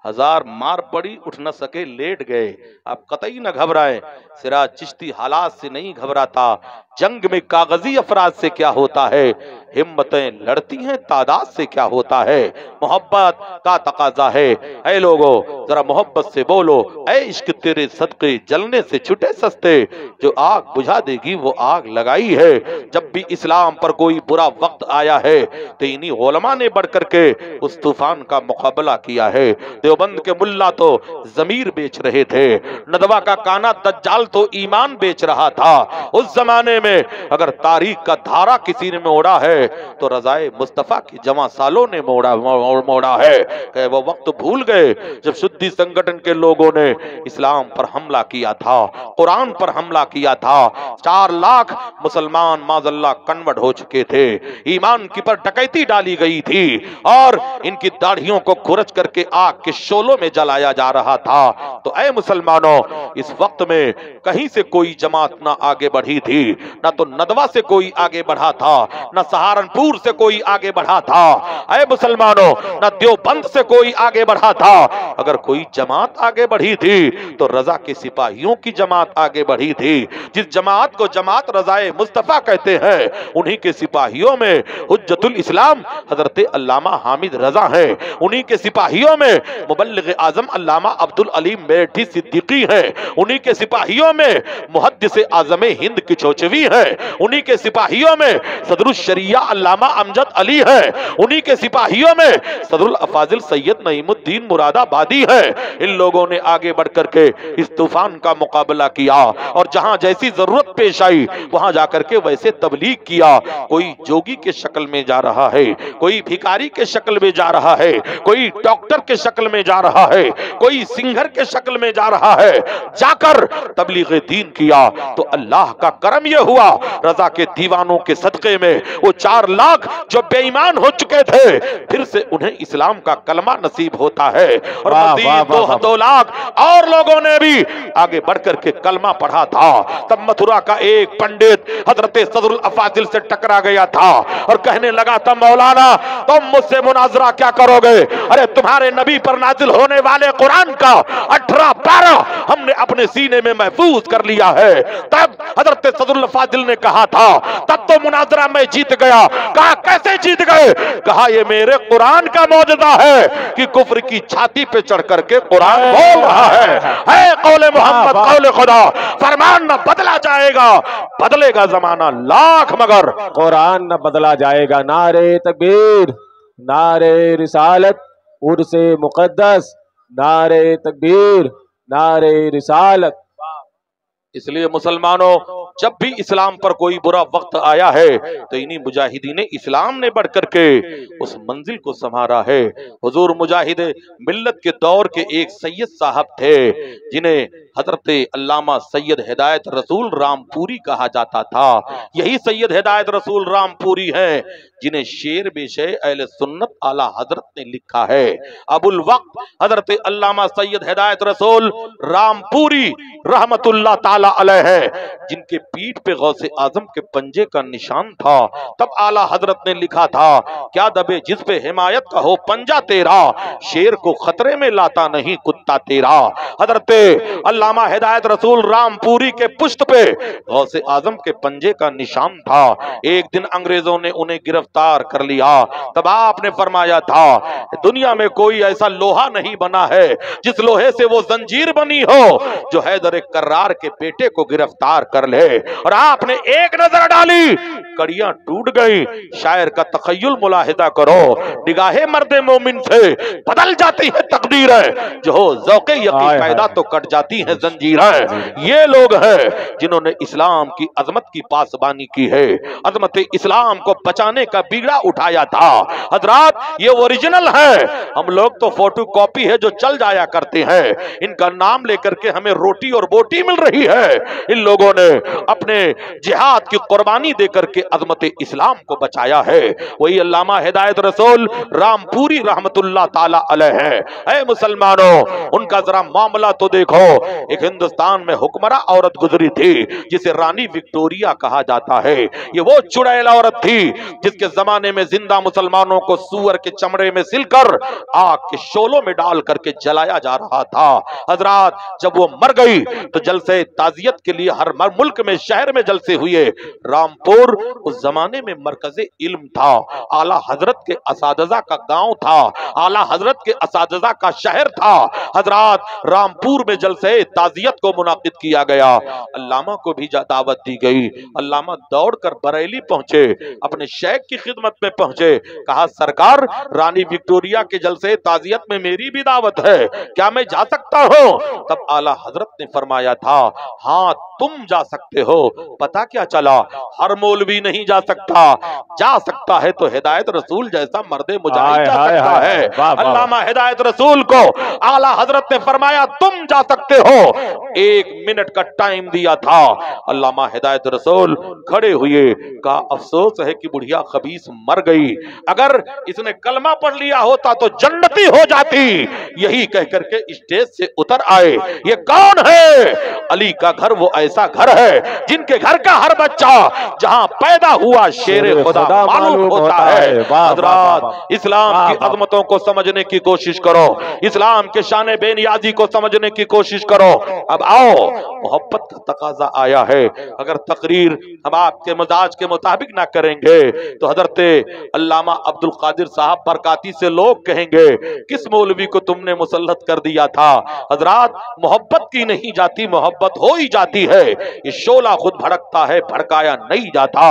1000 مار پڑی اٹھ نہ سکے لیٹ گئے۔ آپ قطعی نہ گھبرائیں، سراج چشتی حالات سے نہیں گھبراتا، جنگ میں کاغذی افراد سے کیا ہوتا ہے، ہمتیں لڑتی ہیں تعداد سے کیا ہوتا ہے، محبت کا تقاضا ہے۔ اے لوگو ذرا محبت سے بولو، اے عشق تیرے صدقے جلنے سے چھٹے سستے، جو آگ بجھا دے گی وہ آگ لگائی ہے۔ جب بھی اسلام پر کوئی برا وقت آیا ہے تو انہی علماء نے بڑھ کر کے اس طوفان کا مقابلہ کیا ہے۔ دیوبند کے ملا تو ضمیر بیچ رہے تھے، ندوہ کا کانا دجال تو ایمان بیچ رہا تھا۔ اس زمانے میں اگر تاریخ کا دھارا کسی نے موڑا ہے تو رضائے مصطفیٰ کی جوان سالوں نے موڑا ہے۔ کہ وہ وقت بھول گئے جب شدی سنگٹن کے لوگوں نے اسلام پر حملہ کیا تھا، قرآن پر حملہ کیا تھا، 4 لاکھ مسلمان معاذ اللہ کنورٹ ہو چکے تھے، ایمان کی پر ڈکیتی ڈالی گئی تھی اور ان کی داڑھیوں کو کھرچ کر کے آگ کے شولوں میں جلایا جا رہا تھا۔ تو اے مسلمانوں اس وقت میں کہیں سے کوئی جماعت نہ آگے بڑھی تھی، نہ تو ندوہ سے کوئی آگے بڑھا تھا، نہ سہارا सहारनपुर से कोई आगे बढ़ा था, ऐ मुसलमानों, न देवबंद से कोई आगे बढ़ा था। अगर कोई जमात आगे बढ़ी थी तो रजा के सिपाहियों की जमात आगे बढ़ी थी। जिस जमात को जमात रजाए मुस्तफा कहते हैं, उन्हीं के सिपाहियों में हुज्जतुल इस्लाम हजरत अल्लामा हामिद रजा हैं। उन्हीं के सिपाहियों में मुबल्लिग आजम अल्लामा अब्दुल अलीम मेरठी सिद्दीकी हैं। उन्हीं के सिपाहियों में मुहद्दिस आजम हिंद किचौचवी हैं। उन्हीं के सिपाहियों में सदरुल शरिया अल्लामा अमजद अली हैं। उन्हीं के सिपाहियों में सदरुल अफाजिल सैयद नईमुद्दीन मुरादाबादी हैं। इन लोगों ने आगे बढ़ करके इस तूफान का मुकाबला किया और जहां जैसी जरूरत पेश आई वहां जाकर के वैसे तबलीग किया। कोई जोगी के शक्ल में जा रहा है, कोई भिखारी के शक्ल में जा रहा है, कोई डॉक्टर के शक्ल में जा रहा है, कोई सिंगर के शक्ल में जा रहा है। जाकर तबलीग दीन किया तो अल्लाह का करम यह हुआ, रजा के दीवानों के सदके में वो 4 लाख जो बेईमान हो चुके थे, फिर से उन्हें इस्लाम का कलमा नसीब होता है। और मज़ीद 2 लाख और लोगों ने भी आगे बढ़कर के कलमा पढ़ा था। तब मथुरा का एक पंडित हजरत सदरुल अफाजिल से टकरा गया था और कहने लगा था, मौलाना तुम मुझसे मुनाजरा क्या करोगे? अरे तुम्हारे नबी पर नाजिल होने वाले कुरान का 18 पारा हमने अपने सीने में महफूज कर लिया है। तब हजरत सदरुल अफाजिल ने कहा था, तब तो मुनाजरा में जीत गया। कहा कैसे जीत गए? कहा ये मेरे कुरान का मौजज़ा है कि कुफ्र की छाती पे चढ़ करके कुरान बोल रहा है कौले मोहम्मद कौले खुदा, फरमान न बदला जाएगा, बदलेगा जमाना लाख मगर कुरान न बदला जाएगा। नारे तकबीर, नारे रिसालत, उर्से मुकद्दस, नारे तकबीर, नारे रिसालत। इसलिए मुसलमानों, जब भी इस्लाम पर कोई बुरा वक्त आया है तो इन्हीं मुजाहिदीन इस्लाम ने बढ़ करके उस मंजिल को संभाला है। हुजूर मुजाहिद मिल्लत के दौर के एक सैयद साहब थे जिन्हें हजरत अल्लामा सैयद हिदायत रसूल रामपुरी कहा जाता था। यही सैयद हिदायत रसूल रामपुरी हैं जिन्हें शेर बेशे अहले सुन्नत आला हजरत ने लिखा है। अबुल वक्त हजरत अल्लामा सैयद हिदायत रसूल रामपुरी रहमतुल्लाह ताला अलैह है, जिनके पीठ पे गौसे आजम के पंजे का निशान था। तब आला हजरत ने लिखा था, क्या दबे जिस पे हिमायत का हो पंजा तेरा, शेर को खतरे में लाता नहीं कुत्ता तेरा। हजरत अल्लामा हिदायत रसूल रामपुरी के पुश्त पे गौसे आजम के पंजे का निशान था। एक दिन अंग्रेजों ने उन्हें गिरफ्तार कर लिया। तब आपने फरमाया था, दुनिया में कोई ऐसा लोहा नहीं बना है जिस लोहे से वो जंजीर बनी हो जो हैदर कर्रार के बेटे को गिरफ्तार कर ले। और आपने एक नजर डाली, कड़ियां टूट गई। शायर का तखय्युल मुलाहिदा करो, निगाहे मर्दे मोमिन से बदल जाती है तकदीर है, जो हो ज़ौक़े यकीन पैदा तो कट जाती है जंजीरें। ये लोग हैं जिन्होंने इस्लाम की अजमत की पासबानी की है, अजमत इस्लाम को बचाने का बीड़ा उठाया था। हजरात, ये ओरिजिनल है, हम लोग तो फोटो कॉपी है जो चल जाया करते हैं। इनका नाम लेकर के हमें रोटी और बोटी मिल रही है। इन लोगों ने अपने जिहाद की कुर्बानी देकर के अजमत इस्लाम को बचाया है। वही अल्लामा हिदायत रसूल रामपुरी रहमतुल्लाह ताला अलैह है। ऐ मुसलमानों, उनका जरा मामला तो देखो। एक हिंदुस्तान में हुक्मरा औरत गुजरी थी जिसे रानी विक्टोरिया कहा जाता है। ये वो चुड़ैल औरत थी जिसके जमाने में जिंदा मुसलमानों को सूअर के चमड़े में सिलकर आग के शोलों में डाल करके जलाया जा रहा था। हजरात, जब वो मर गई तो जलसे ताजियत के लिए हर मुल्क में शहर में जलसे हुए। रामपुर उस जमाने में मरकज़े इल्म था, आला हजरत के असातिज़ा का गांव था, आला हजरत के असातिज़ा का शहर था। हजरात, रामपुर में जलसे ताजियत को मुनाकिद किया गया। अल्लामा को भी दावत दी गई। अल्लामा दौड़कर बरेली पहुंचे, अपने शेख की खिदमत में पहुंचे। कहा, सरकार, रानी विक्टोरिया के जलसे ताजियत में मेरी भी दावत है, क्या मैं जा सकता हूं? तब आला हजरत ने फरमाया था, हाँ तुम जा सकते हो। पता क्या चला, हर मौलवी नहीं जा सकता, जा सकता है तो हिदायत रसूल जैसा मर्दे मुजाहिद जा सकता है। अल्लामा हिदायत रसूल को आला हजरत ने फरमाया, तुम जा सकते हो। 1 मिनट का टाइम दिया था। अल्लामा हिदायत रसूल खड़े हुए, कहा अफसोस है कि बुढ़िया खबीस मर गई, अगर इसने कलमा पढ़ लिया होता तो जन्नती हो जाती। यही कह करके स्टेज से उतर आए। ये कौन है? अली का घर वो ऐसा घर है जिनके घर का हर बच्चा जहां पैदा हुआ शेरे खुदा मालूम होता है। हजरात, इस्लाम की अजमतों को समझने की कोशिश करो, इस्लाम के शान बेनियाजी को समझने की कोशिश करो। अब आओ, मोहब्बत का तकाजा आया है। अगर तकरीर हम आपके मजाज के मुताबिक ना करेंगे तो हजरत अल्लामा अब्दुल कादिर साहब बरकाती से लोग कहेंगे किस मौलवी को तुमने मुसल्लत कर दिया था। हजरात, मोहब्बत की नहीं जाती, मोहब्बत हो ही जाती है। ये शोला खुद भड़कता है, भड़काया नहीं जाता।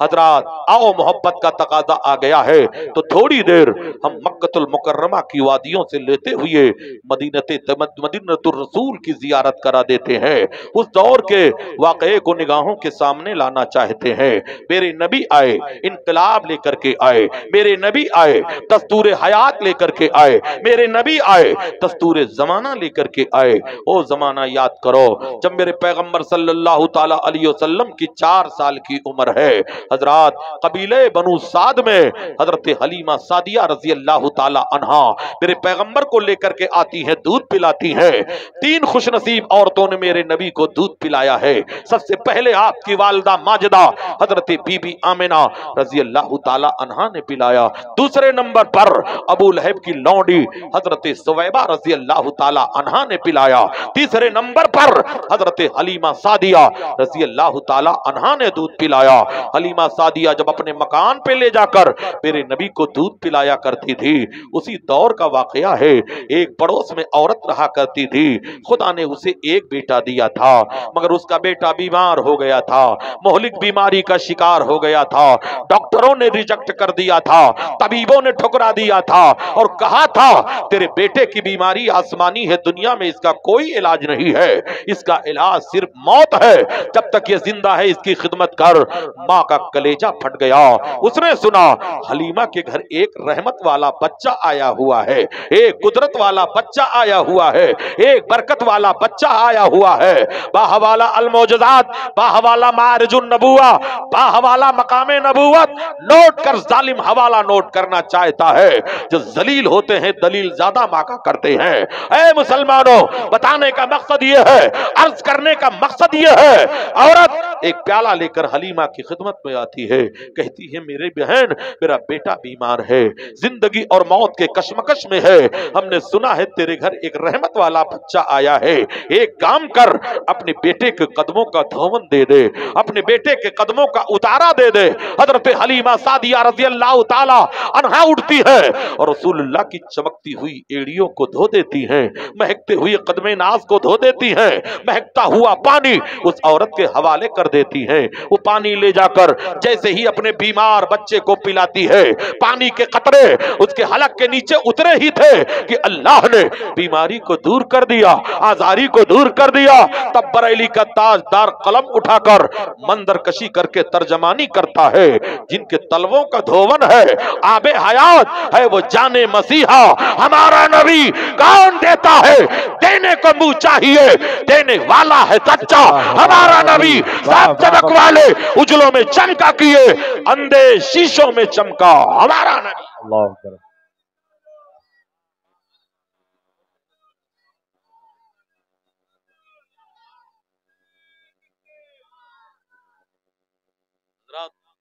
हजरात, आओ, मोहब्बत का तकाजा आ गया है तो थोड़ी देर हम मक्कतुल मुकर्रमा की वादियों से लेते हुए मदीनतुर रसूल की जियारत करा देते हैं। उस दौर के वाक़े को निगाहों के सामने लाना चाहते हैं। मेरे नबी आए, इनकलाब लेकर के आए। मेरे नबी आए, दस्तूर हयात लेकर के आए। मेरे नबी आए, दस्तूर जमाना लेकर के आए। ओ जमाना याद करो जब मेरे पैगंबर सल्लल्लाहु ताला अलैहि वसल्लम की 4 साल की उम्र है। हजरात, कबीले बनु साद में हजरत हलीमा सादिया रजी अल्लाह ताला अन्हा मेरे पैगंबर को लेकर के आती हैं, दूध पिलाती हैं। 3 खुशनसीब औरतों ने मेरे नबी को दूध पिलाया है। सबसे पहले आपकी वालिदा माजिदा हजरत बीबी आमिना रजी अल्लाह ताला अन्हा ने पिलाया। दूसरे नंबर पर अबू लहब की लौंडी हजरत सुवैबा रजी अल्लाह ताला अन्हा ने पिलाया। तीसरे नंबर पर हजरत हलीमा सादिया रजी अल्लाह ताला अन्हा ने दूध पिलाया। हलीमा सादिया जब अपने मकान पे ले जाकर मेरे नबी को दूध पिलाया करती थी, उसी दौर का वाकया है। एक पड़ोस में औरत रहा करती थी, खुदा ने उसे एक बेटा दिया था, मगर उसका बेटा बीमार हो गया था, मोहलिक बीमारी का शिकार हो गया था। डॉक्टरों ने रिजेक्ट कर दिया था, तबीबों ने ठुकरा दिया था और कहा था तेरे बेटे की बीमारी आसमानी है, दुनिया में इसका कोई इलाज नहीं है, इसका इलाज सिर्फ मौत है, जब तक ये जिंदा है इसकी खिदमत कर। माँ का कलेजा फट गया। उसने सुना हलीमा के घर एक रहमत वाला बच्चा आया हुआ है, एक कुदरत वाला बच्चा आया हुआ है, एक बरकत वाला बच्चा आया हुआ है। बाहवाला अलमौजज़ात, बाहवाला मारिजुन नबुवा, बाहवाला मकामे नबुवत। नोट कर, जालिम हवाला नोट करना चाहता है। जो जलील होते हैं दलील ज्यादा मांगा करते हैं। ऐ मुसलमानों, बताने का मकसद ये है, अर्ज करने का मकसद ये है। औरत एक प्याला लेकर हलीमा की खिदमत में आती है, कहती है मेरे बहन, मेरा बेटा बीमार है, जिंदगी और मौत के कशमकश में है, हमने सुना है तेरे घर एक रहमत वाला बच्चा आया है, एक काम कर, अपने बेटे के कदमों का धोवन दे दे, अपने बेटे के कदमों का उतारा दे दे। हजरत हलीमा सादिया रज़ी अल्लाह ताला अन्हा उठती है और रसूलुल्लाह की चमकती हुई एड़ियों को धो देती हैं, महकते हुए कदमे नाज को धो देती हैं, महकता हुआ पानी उस औरत के हवाले कर देती हैं। वो पानी ले जाकर जैसे ही अपने बीमार बच्चे को पिलाती है, पानी के कतरे उसके हलक के नीचे उतरे ही थे कि अल्लाह ने बीमारी को दूर कर दिया, आजारी को दूर कर दिया। तब बरेली का ताजदार कलम उठाकर मंदर कशी करके तर्जमानी करता है, जिनके तलवों का धोवन है, आबे हयात है, वो जाने मसीहा हमारा नबी कौन देता है, देने को मुंह चाहिए, देने वाला है सच्चा हमारा नबी। सात चमक वाले उजलों में चमका किए, अंधे शीशों में चमका हमारा नबी। अल्लाह अकबर।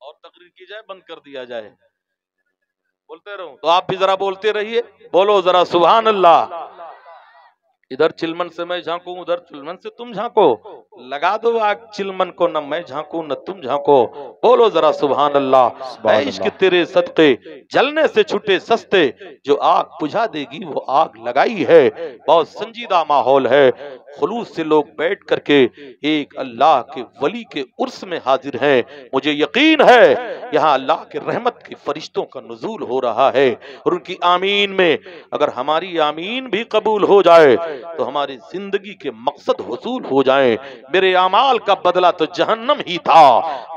और तकरीर की जाए, बंद कर दिया जाए, बोलते रहूं तो आप भी जरा बोलते रहिए, बोलो जरा सुभान अल्लाह। इधर चिलमन से मैं झांकूं, उधर चिलमन से तुम झांको, लगा दो आग चिलमन को, न मैं झांकूं न तुम झांको, बोलो जरा सुभान अल्लाह। इश्क तेरे सदके जलने से छूटे सस्ते, जो आग बुझा देगी वो आग लगाई है। बहुत संजीदा माहौल है, खुलूस से लोग बैठ करके एक अल्लाह के वली के उर्स में हाजिर हैं। मुझे यकीन है यहाँ अल्लाह के रहमत के फरिश्तों का नुज़ूल हो रहा है और उनकी आमीन में अगर हमारी आमीन भी कबूल हो जाए तो हमारी जिंदगी के मकसद हुसूल हो जाएं। मेरे अमाल का बदला तो जहन्नम ही था,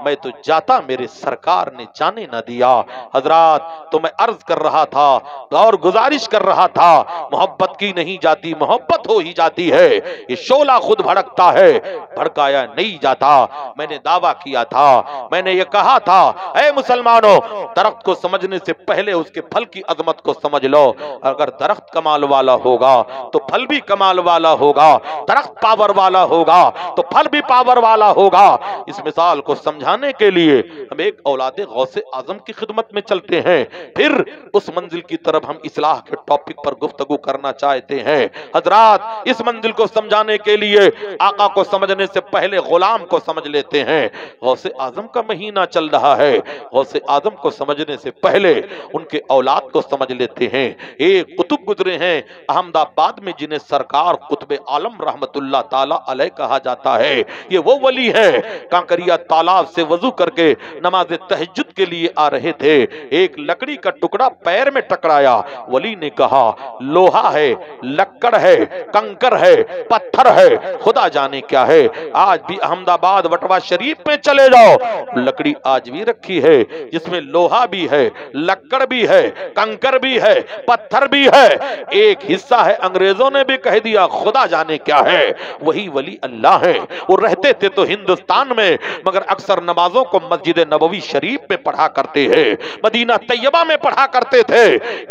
मैं तो जाता मेरे सरकार ने जाने न दिया। हजरात, तो मैं अर्ज कर रहा था और गुजारिश कर रहा था, मोहब्बत की नहीं जाती, मोहब्बत हो ही जाती है। ये शोला खुद भड़कता है, भड़काया नहीं जाता। मैंने दावा किया था, मैंने ये कहा था, ऐ मुसलमानों, दरख्त को समझने से पहले उसके फल की अजमत को समझ लो। अगर दरख्त कमाल वाला होगा तो फल भी कमाल वाला होगा, दरख्त पावर वाला होगा तो फल भी पावर वाला होगा। इस मिसाल को समझाने के लिए हम एक औलादे गौसे आजम की खिदमत में चलते हैं, फिर उस मंजिल की तरफ हम इस्लाह के टॉपिक पर गुफ्तगू करना चाहते हैं। हजरात, इस मंजिल को समझाने के लिए आका को समझने से पहले गुलाम को समझ लेते हैं। गौसे आजम का महीना चल रहा है, गौसे आजम को समझने से पहले उनके औलाद को समझ लेते हैं। एक कुतुब गुजरे हैं अहमदाबाद में, जिन्हें सरकार कुतुब आलम रहमतुल्लाह ताला अलैह कहा जाता है। ये वो वली है, कांकरिया तालाब से वजू करके नमाज तहज्जुद के लिए आ रहे थे, एक लकड़ी का टुकड़ा पैर में टकराया। वली ने कहा, लोहा है, लक्कड़ है, कंकर है, पत्थर है, खुदा जाने क्या है। आज भी अहमदाबाद वटवा शरीफ में चले जाओ, लकड़ी आज भी रखी है जिसमें लोहा भी है, लक्कड़ भी है, कंकर भी है, पत्थर भी है। एक हिस्सा है अंग्रेजों ने भी कह दिया खुदा जाने क्या है। वही वली अल्लाह है। वो रहते थे तो हिंदुस्तान में, मगर अक्सर नमाजों को मस्जिद नबवी शरीफ में पढ़ा करते हैं, मदीना तैयबा में पढ़ा करते थे।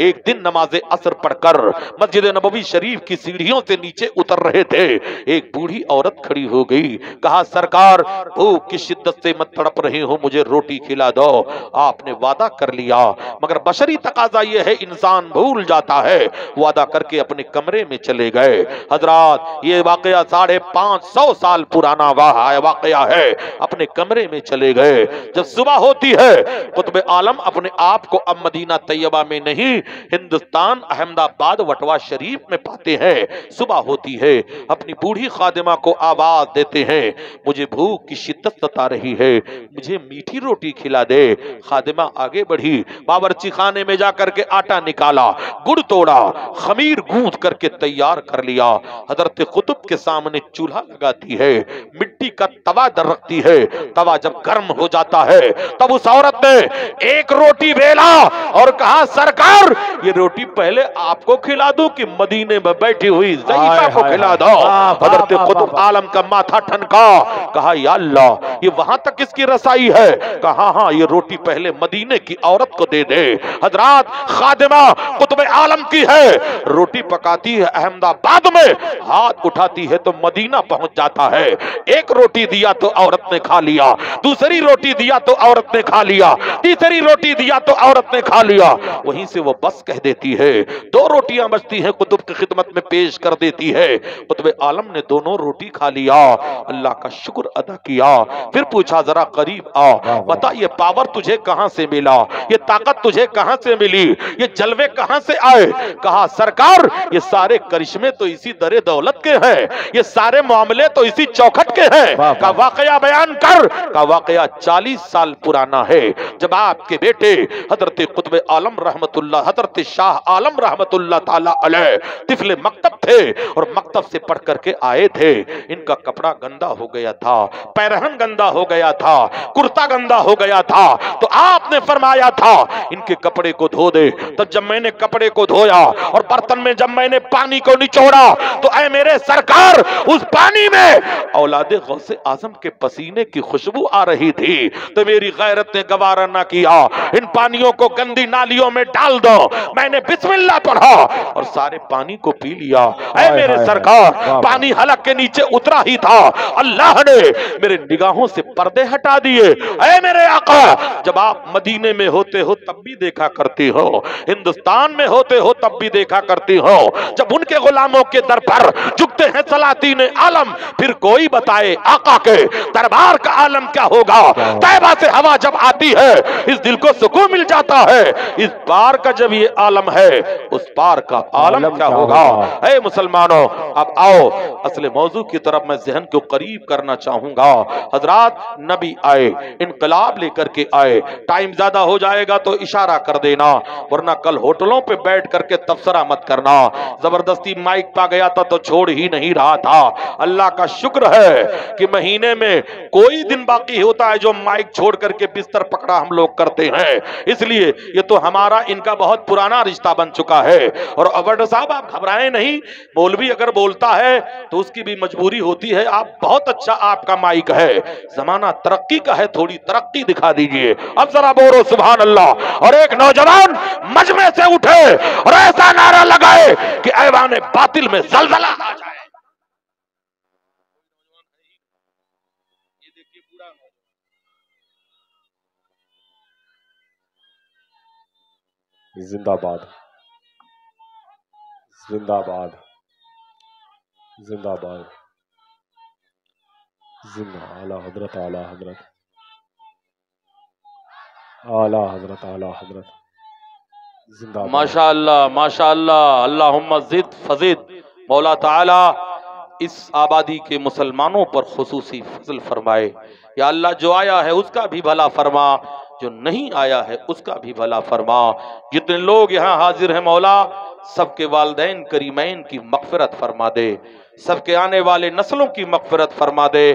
एक दिन नमाज असर पढ़कर मस्जिद नबवी शरीफ की सीढ़ियों से नीचे उतर रहे थे, एक बूढ़ी औरत खड़ी हो गई। कहा, सरकार, भूख की शिद्दत से मत तड़प रही हूं, मुझे रोटी खिला दो। आपने वादा कर लिया, मगर बशरी तकाजा यह है, इंसान भूल जाता है। वादा करके अपने कमरे में चले गए। हजरात, ये वाकया 550 साल पुराना वाकया है। अपने कमरे में चले गए। जब सुबह होती है, कुतुब आलम अपने आप को अब मदीना तैयबा में नहीं, हिंदुस्तान अहमदाबाद वटवा शरीफ में पाते हैं। सुबह होती है, अपनी बूढ़ी खादिमा को आवाज देते हैं, मुझे भूख की शिद्दत सता रही है, मुझे मीठी रोटी खिला दे। खादिमा आगे बढ़ी, बावर्ची खाने में जाकर के आटा निकाला, गुड़ तोड़ा, खमीर गूंथ करके तैयार कर लिया। हजरत कुतुब के सामने चूल्हा लगाती है, मिट्टी का तवा दर रखती है। तवा जब गर्म हो जाता है, तब उस औरत ने एक रोटी बेला और कहा, सरकार, ये रोटी पहले आपको खिला दूं कि मदीने में बैठी हुई ज़ईफा को खिला दो। हजरत कुतुब आलम का माथा ठनका। कहा, या अल्लाह, ये वहां तक किसकी रसाई है? कहा, हाँ, ये रोटी पहले मदीने की औरत को दे दे। हजरात, खादिमा कुतुब आलम की है, रोटी पकाती है अहमदाबाद में, हाथ उठाती है तो मदीना पहुंच जाता है। एक रोटी दिया तो औरत ने खा लिया, दूसरी रोटी दिया तो औरत ने खा लिया, तीसरी रोटी दिया तो औरत ने खा लिया। वहीं से वो बस कह देती है। 2 रोटियां बचती हैं, कुतुब की खिदमत में पेश कर देती है। कुतुब आलम ने दोनों रोटी खा लिया, अल्लाह का शुक्र अदा किया। फिर पूछा, जरा करीब आ, बता ये पावर तुझे कहां से मिला, ये ताकत तुझे कहां से मिली, ये जलवे कहां से आए? कहा, सरकार, ये सारे करिश्मे तो इसी दरे दौलत के हैं, ये सारे मामले तो इसी चौखट के हैं। का वाकया बयान कर। का वाकया 40 साल पुराना है, जब आपके बेटे हजरत कुतुब आलम रहमतुल्लाह, हजरत शाह आलम रहमतुल्लाह ताला अलैह तिफले मकतब थे और मकतब से पढ़ करके आए थे। इनका कपड़ा गंदा हो गया था, पैरहन गंदा हो गया था, कुर्ता गंदा हो गया था, तो आपने फरमाया था इनके कपड़े को धो दे। तब जब मैंने कपड़े को धोया और बर्तन में जब मैंने पानी को निचोड़ा, तो ऐ मेरे सरकार, उस पानी में औलादे गौसे आजम के पसीने की खुशबू आ रही थी। तो मेरी गैरत ने गवारा ना किया, इन पानियों को गंदी नालियों में डाल दो। मैंने बिस्मिल्लाह पढ़ा और सारे पानी को पी लिया। ऐ मेरे सरकार, पानी हलक के नीचे उतरा ही था, अल्लाह ने मेरे निगाहों से पर्दे हटा दिए। ऐ मेरे आका, जब आप मदीने में होते हो तब भी देखा करती हो, हिंदुस्तान में होते हो तब भी देखा करती हो, जब उनके गुलामों के दर पर झुकते हैं सलातीन आलम, फिर कोई बताए आका के दरबार का आलम क्या होगा। तैबा से हवा जब आती है, इस दिल को सुकून मिल जाता है। इस पार का जब ये आलम है, उस पार का आलम क्या होगा। ऐ मुसलमानों, अब आओ असले मौजू की तरफ मैं जहन को करीब करना चाहूंगा। हजरात, नबी आए, इनकलाब लेकर के आए। टाइम ज्यादा हो जाएगा तो इशारा कर देना, वरना कल होटलों पे बैठ करके तबसरा मत करना। जबरदस्ती माइक पा गया था तो छोड़ ही नहीं रहा था। अल्लाह का शुक्र है कि महीने में कोई दिन बाकी होता है जो माइक छोड़ करके बिस्तर पकड़ा हम लोग करते हैं। इसलिए ये तो हमारा इनका बहुत पुराना रिश्ता बन चुका है। और अवध साहब आप घबराएं नहीं, मौलवी अगर बोलता है तो उसकी भी मजबूरी होती है। आप बहुत अच्छा आपका माइक है, जमाना तरक्की का है, थोड़ी तरक्की दिखा दीजिए। अब जरा बोलो सुभान अल्लाह। और एक नौजवान मजमे से उठे और ऐसा नारा लगाए कि ऐवाने बातिल में जलजला आ जाए। जिंदाबाद जिंदाबाद जिंदाबाद जिंदा आला हजरत आला हजरत आला हजरत आला हजरत जिंदाबाद। माशाअल्लाह माशाअल्लाह, अल्लाहुम्मा ज़िद फज़िद। मौला ताला इस आबादी के मुसलमानों पर खुसूसी फजल फरमाए। या अल्लाह जो आया है उसका भी भला फरमा, जो नहीं आया है उसका भी भला फरमा। जितने लोग यहाँ हाजिर हैं मौला, सबके वालिदैन करीमैन की मग़फ़िरत फरमा दे, सबके आने वाले नस्लों की मग़फ़िरत फरमा दे।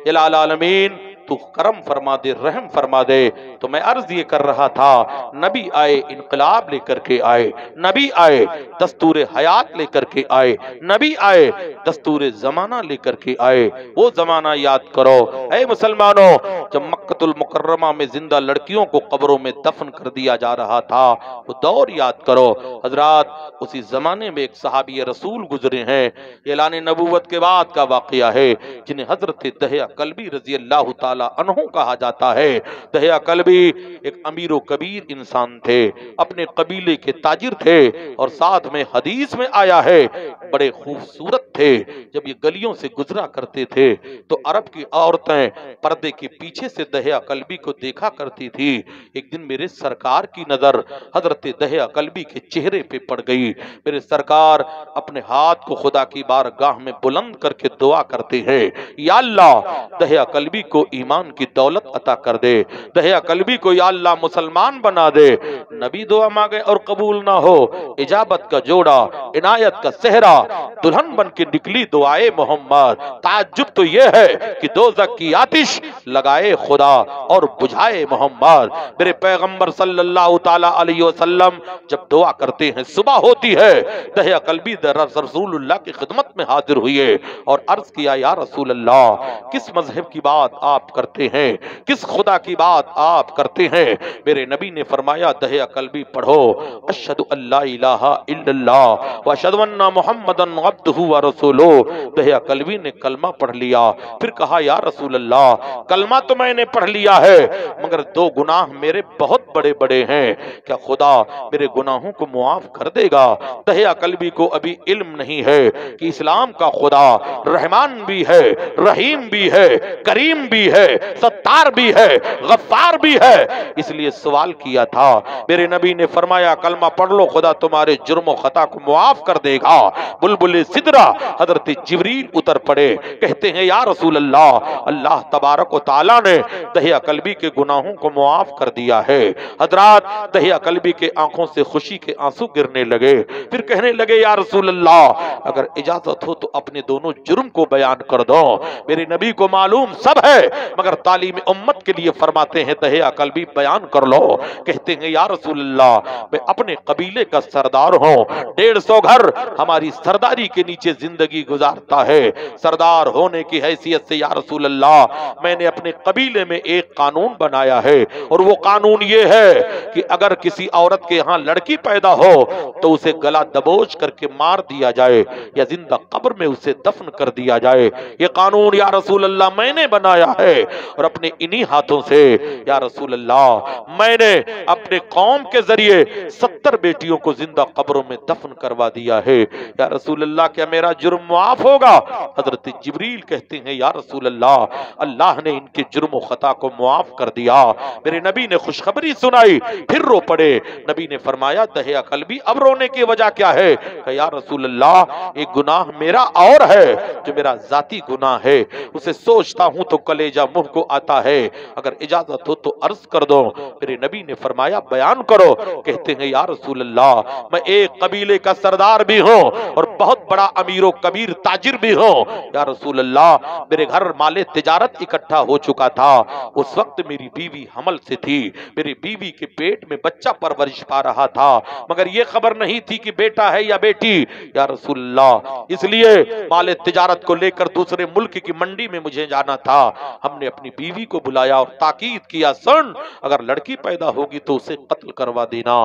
इलाल आलमीन तू करम फरमा दे, रहम फरमा दे। तो मैं अर्ज ये कर रहा था, नबी आए इनकलाब लेकर के आए, नबी आए दस्तूर हयात लेकर के आए, नबी आए दस्तूर जमाना लेकर के आए। वो जमाना याद करो ऐ मुसलमानों, जब मक्कतुल मुकर्रमा में जिंदा लड़कियों को कब्रों में दफन कर दिया जा रहा था, वो दौर याद करो हजरात। उसी जमाने में एक सहाबी रसूल गुजरे हैं, ऐलान नबूवत के बाद का वाकया है, जिन्हें हजरत दहिया कल्बी रजी अल्लाह ताला अन्हु कहा जाता है। दहिया कल्बी एक अमीर कबीर इंसान थे, अपने कबीले के ताजिर थे, और साथ में हदीस में आया है बड़े खूबसूरत थे। जब ये गलियों से गुजरा करते थे तो अरब की औरतें पर्दे के पीछे से दहिया कल्बी को देखा करती थी। एक दिन मेरे सरकार की नजर हजरत दहिया कल्बी के चेहरे पे पड़ गई। मेरे सरकार अपने हाथ को खुदा की बारगाह में बुलंद करके दुआ करते हैं, या अल्लाह दहिया कल्बी को ईमान की दौलत अता कर दे, दहिया कल्बी को या अल्लाह मुसलमान बना दे। नबी दुआ मांगे और कबूल ना हो, इजाबत का जोड़ा, इनायत का सेहरा, दुल्हन बन के निकली दुआए मोहम्मद। ताज्जुब तो यह है कि दोज़ख की आतिश लगाए खुदा और बुझाए मोहम्मद। मेरे पैगंबर सल्लल्लाहु ताला अलैहि वसल्लम जब दुआ करते हैं, सुबह होती है, दहिया कल्बी रसूलुल्लाह की खिदमत में हाजिर हुए और अर्ज किया, या रसूल अल्लाह, किस मजहब की बात आप करते हैं, किस खुदा की बात आप करते हैं? मेरे नबी ने फरमाया, दहिया कल्बी पढ़ो, अशहदु अल्ला इलाहा इल्लल्लाह व अशहदु अन्ना मुहम्मदन अब्दुहु व रसूलुहु। दहिया कल्बी ने कलमा पढ़ लिया, फिर कहा, या रसूल अल्लाह, कलमा तो मैंने पढ़ लिया है, मगर दो गुनाह मेरे बहुत बड़े बड़े हैं, क्या खुदा मेरे गुनाहों को मुआफ कर देगा? दहिया कल्बी को अभी इल्म नहीं है कि इस्लाम का खुदा रहमान भी है, रहीम भी है, करीम भी है, सत्तार भी है, गफ्फार भी है। इसलिए सवाल किया था। मेरे नबी ने फरमाया, कलमा पढ़ लो, खुदा तुम्हारे जुर्म खता को मुआफ कर देगा। बुलबुल सिदरा हजरत जिब्रील उतर पड़े, कहते हैं, या रसूल अल्लाह, अल्लाह तबारक व तआला ने दहिया कल्बी के गुनाहों को मुआफ कर दिया है। हजरात, दहिया कल्बी के आंखों से खुशी के आंसू गिरने लगे। फिर कहने लगे, या रसूल अल्लाह, अगर इजाजत हो तो अपने दोनों जुर्म को बयान कर दो। मेरे नबी को मालूम सब है, मगर तालीम उम्मत के लिए फरमाते हैं, दहिया कल्बी बयान कर लो। कहते हैं, या रसूल अल्लाह, मैं अपने कबीले का सरदार हूँ, 150 घर हमारी सरदारी के नीचे जिंदगी गुजारता है। सरदार होने की हैसियत से या रसूल अल्लाह, मैंने अपने कबीले में एक कानून बनाया है, और वो कानून ये है कि अगर किसी औरत के यहाँ लड़की पैदा हो तो उसे गला दबोच करके मार दिया जाए या जिंदा कब्र में उसे दफन कर दिया जाए। ये कानून या रसूल अल्लाह मैंने बनाया है, और अपने इन्हीं हाथों से या रसूल अल्लाह मैंने अपने कौम के जरिए 70 बेटियों को जिंदा कब्रों में दफन करवा दिया है। या रसूल अल्लाह, क्या मेरा जुर्म माफ होगा? हजरत जिब्रील कहते हैं, या रसूल अल्लाह, अल्लाह ने इनके जुर्म खता को मुआफ कर दिया। मेरे नबी ने खुशखबरी सुनाई, फिर रो पड़े। नबी ने फरमाया, दहिया कल्बी, अब रोने की वजह क्या है? या रसूल अल्लाह, एक गुनाह मेरा और है, जो मेरा जाती गुनाह है, उसे सोचता हूं तो कलेजा मुंह को आता है, अगर इजाजत हो तो अर्ज कर दो। मेरे नबी ने फरमाया, बयान करो। कहते हैं, या रसूल अल्लाह, मैं एक कबीले का सरदार भी हूं और बहुत बड़ा अमीर हो, कबीर ताजिर भी हो। या रसूल अल्लाह, मेरे घर माले तिजारत इकट्ठा हो चुका था। उस वक्त मेरी बीवी हमल से थी, मेरी बीवी के पेट में बच्चा परवरिश पा रहा था, मगर ये खबर नहीं थी कि बेटा है या बेटी। या रसूल अल्लाह, इसलिए माले तिजारत को लेकर दूसरे मुल्क की मंडी में मुझे जाना था। हमने अपनी बीवी को बुलाया और ताकीद किया, सुन, अगर लड़की पैदा होगी तो उसे कत्ल करवा देना,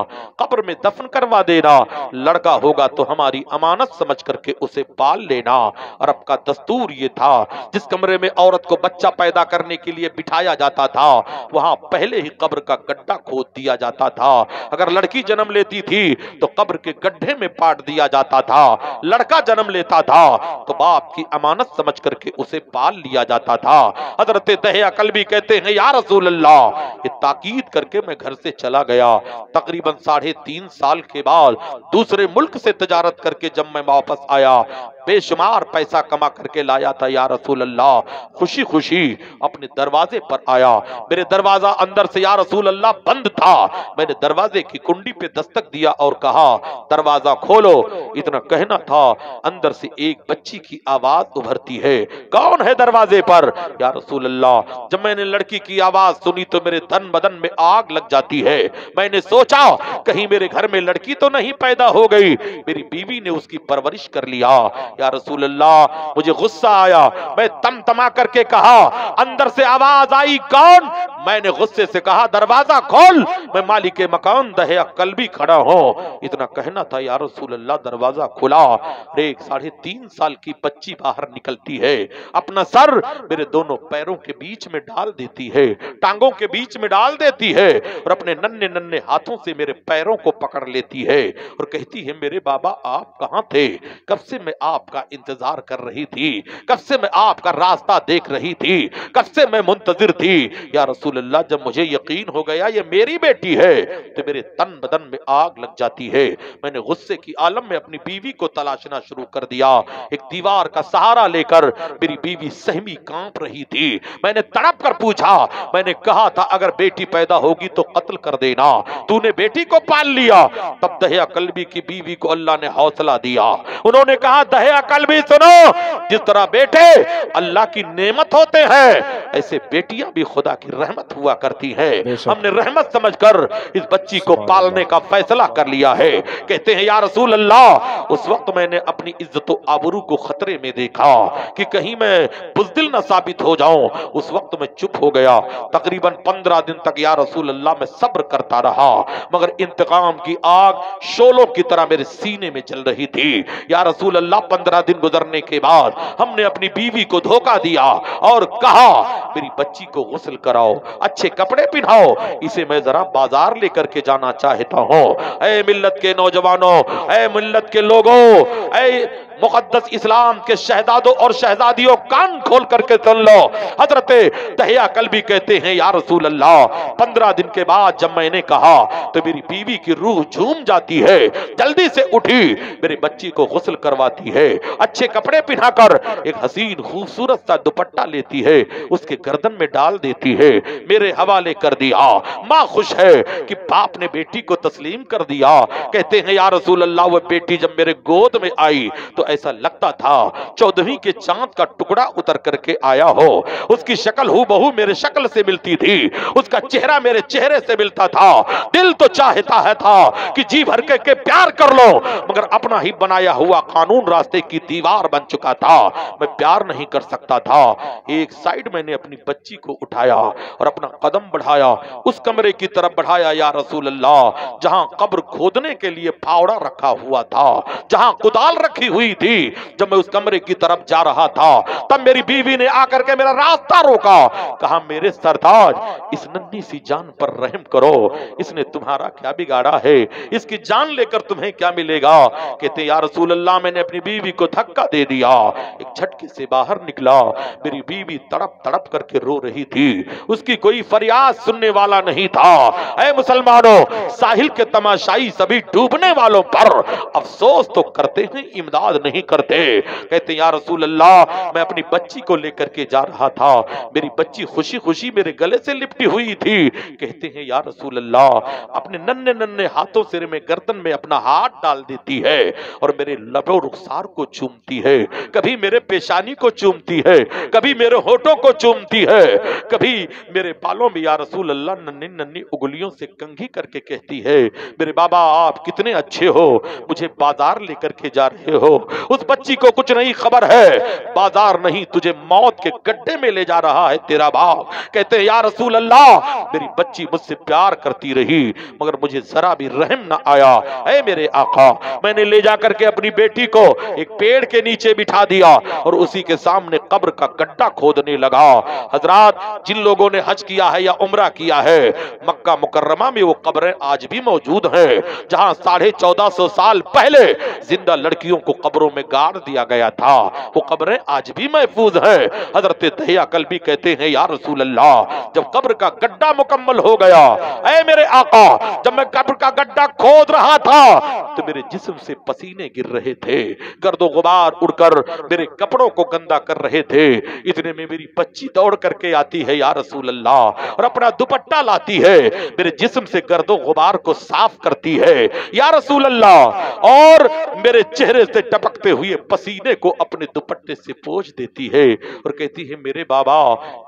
कब्र में दफन करवा देना, लड़का होगा तो हमारी अमानत समझ करके उसे पाल लेना। अरब का दस्तूर ये था, जिस कमरे में औरत को बच्चा पैदा करने के लिए बिठाया जाता था, वहां पहले ही कब्र का गड्ढा खोद दिया जाता था। अगर लड़की जन्म लेती थी तो कब्र के गड्ढे में पाट दिया जाता था, लड़का जन्म लेता था तो बाप की अमानत समझ करके उसे पाल लिया जाता था। हजरत दहिया कल्बी कहते हैं, या रसूल अल्लाह, ये ताकीद करके मैं घर से चला गया। तकरीबन 3.5 साल के बाद दूसरे मुल्क से तिजारत करके जब मैं वापस आया, बेशुमार पैसा कमा करके लाया था। या रसूल अल्लाह, खुशी खुशी अपने दरवाजे पर आया। मेरे दरवाजा अंदर से या रसूल अल्लाह बंद था। मैंने दरवाजे की कुंडी पे दस्तक दिया और कहा, दरवाजा खोलो। इतना कहना था, अंदर से एक बच्ची की आवाज उभरती है, कौन है दरवाजे पर? या रसूल अल्लाह, जब मैंने लड़की की आवाज सुनी तो मेरे तन बदन में आग लग जाती है। मैंने सोचा कहीं मेरे घर में लड़की तो नहीं पैदा हो गई। मेरी बीवी ने उसकी परवरिश कर लिया। या रसूल अल्लाह, मुझे गुस्सा आया। मैं तमतमा करके कहा, अंदर से आवाज आई, कौन? मैंने गुस्से से कहा, दरवाजा खोल, मैं मालिक मकान दहिया कल्बी खड़ा हूं। इतना कहना था, या रसूल अल्लाह, दरवाजा खुला। एक 3.5 साल की बच्ची बाहर निकलती है, अपना सर मेरे दोनों पैरों के बीच में डाल देती है, टांगों के बीच में डाल देती है और अपने नन्हे नन्हे हाथों से मेरे पैरों को पकड़ लेती है और कहती है, मेरे बाबा आप कहां थे? कब से मैं आपका इंतजार कर रही थी, कब से मैं आपका रास्ता देख रही थी, कब से मैं मुंतजिर थी। या रसूल अल्लाह, जब मुझे यकीन हो गया ये मेरी बेटी है तो मेरे तन बदन में आग लग जाती है। मैंने गुस्से की आलम में अपनी बीवी को तलाशना शुरू कर दिया। एक दीवार का सहारा लेकर मेरी बीवी सहमी कांप रही थी। मैंने तड़प कर पूछा, मैंने कहा था अगर बेटी पैदा होगी तो कत्ल कर देना, तूने बेटी को पाल लिया। तब दहिया कल्बी की बीवी को अल्लाह ने हौसला दिया। उन्होंने कहा, दहिया कल्बी सुनो, जिस तरह बेटे अल्लाह की नेमत होते हैं, ऐसे बेटियां भी खुदा की रहमत हुआ करती हैं। हमने रहमत समझकर इस बच्ची को पालने का फैसला कर लिया है। कहते हैं, या रसूल अल्लाह, उस वक्त मैंने अपनी इज्जत व आबरू को खतरे में देखा कि कहीं मैं बुज़दिल न साबित हो जाऊं। उस वक्त मैं चुप हो गया। तकरीबन 15 दिन तक या रसूल अल्लाह मैं सब्र करता रहा, मगर इंतकाम की आग शोलों की तरह मेरे सीने में चल रही थी। या रसूल अल्लाह, 15 दिन गुजरने के बाद हमने अपनी बीवी को धोखा दिया और कहा, मेरी बच्ची को गुस्ल कराओ, अच्छे कपड़े पहनाओ, इसे मैं जरा बाजार लेकर के जाना चाहता हूं। ऐ मिल्लत के नौजवानों, ऐ मिल्लत के लोगों, ऐ मुकद्दस इस्लाम के शहजादों और शहजादियों, कान खोल करके सुन लो। हजरत दहिया कल्बी कहते हैं, या रसूल अल्लाह, 15 दिन के बाद जब मैंने कहा तो मेरी बीवी की रूह झूम जाती है। जल्दी से उठी, मेरी बच्ची को गुस्ल करवाती है, अच्छे कपड़े पहनाकर एक हसीन खूबसूरत सा दुपट्टा लेती है, उसके गर्दन में डाल देती है, मेरे हवाले कर दिया। माँ खुश है कि बाप ने बेटी को तस्लीम कर दिया। कहते हैं, या रसूल अल्लाह, वो बेटी जब मेरे गोद में आई तो ऐसा लगता था 14वीं के चांद का टुकड़ा उतर करके आया हो। उसकी शक्ल हूबहू मेरे शक्ल से मिलती थी, उसका चेहरा मेरे चेहरे से मिलता था। दिल तो चाहता है था कि जी भर के प्यार कर लो, मगर अपना ही बनाया हुआ कानून रास्ते की दीवार बन चुका था, मैं प्यार नहीं कर सकता था। एक साइड मैंने अपनी बच्ची को उठाया और अपना कदम बढ़ाया, उस कमरे की तरफ बढ़ाया, या रसूल अल्लाह, जहां कब्र खोदने के लिए फावड़ा रखा हुआ था, जहां कुदाल रखी हुई थी। जब मैं उस कमरे की तरफ जा रहा था तब मेरी बीवी ने आकर के मेरा रास्ता रोका। कहा, मेरे सरताज, इस नन्ही सी जान पर रहम करो, इसने तुम्हारा क्या बिगाड़ा है, इसकी जान लेकर तुम्हें क्या मिलेगा। कहते, या रसूल अल्लाह, मैंने अपनी बीवी को धक्का दे दिया, एक झटके से बाहर निकला। मेरी बीवी तड़प तड़प करके रो रही थी, उसकी कोई फरियाद सुनने वाला नहीं था। ऐ मुसलमानों, साहिल के तमाशाई सभी डूबने वालों पर अफसोस तो करते हैं, इमदाद नहीं करते। कहते या रसूल अल्लाह मैं अपनी बच्ची को लेकर के जा रहा था, मेरी बच्ची खुशी खुशी मेरे गले से लिपटी हुई थी। कहते हैं या रसूल अल्लाह अपने नन्हे नन्हे हाथों सिर में गर्दन में अपना हाथ डाल देती है और मेरे लबो रुखसार को चूमती है, कभी मेरे पेशानी को चूमती है, कभी मेरे होठों को चूमती है, कभी मेरे बालों में या रसूल अल्लाह नन्ही नन्ही उंगलियों से कंघी करके कहती है मेरे बाबा आप कितने अच्छे हो, मुझे बाजार लेकर के जा रहे हो। उस बच्ची को कुछ नहीं खबर है, बाजार नहीं तुझे मौत के गड्ढे में ले जा रहा है तेरा बाप। कहते हैं या रसूल अल्लाह मेरी बच्ची मुझसे प्यार करती रही मगर मुझे जरा भी रहम न आया। ऐ मेरे आका मैंने ले जा करके अपनी बेटी को एक पेड़ के नीचे बिठा दिया और उसी के सामने कब्र का गड्ढा खोदने लगा। हजरात जिन लोगों ने हज किया है या उम्रा किया है, मक्का मुकर्रमा में वो कब्रें आज भी मौजूद हैं जहां 1450 साल पहले जिंदा लड़कियों को कब्रों में गाड़ दिया गया था, वो कब्रें आज भी महफूज हैं। हजरत दहिया कल्बी कहते हैं या रसूल अल्लाह जब कब्र का गड्ढा मुकम्मल हो गया, ऐ मेरे आका जब मैं कब्र का गड्ढा खोद रहा था तो मेरे जिस्म से पसीने गिर रहे थे, गर्दो गुबार उड़कर मेरे कपड़ों को गंदा कर रहे थे। इतने में मेरी बच्ची दौड़ करके आती है या रसूल अल्लाह और अपना दुपट्टा लाती है, मेरे जिस्म से गर्दो गुबार को साफ करती है या रसूल अल्लाह और मेरे चेहरे से टपकते हुए पसीने को अपने दुपट्टे से पोंछ देती है और कहती है मेरे बाबा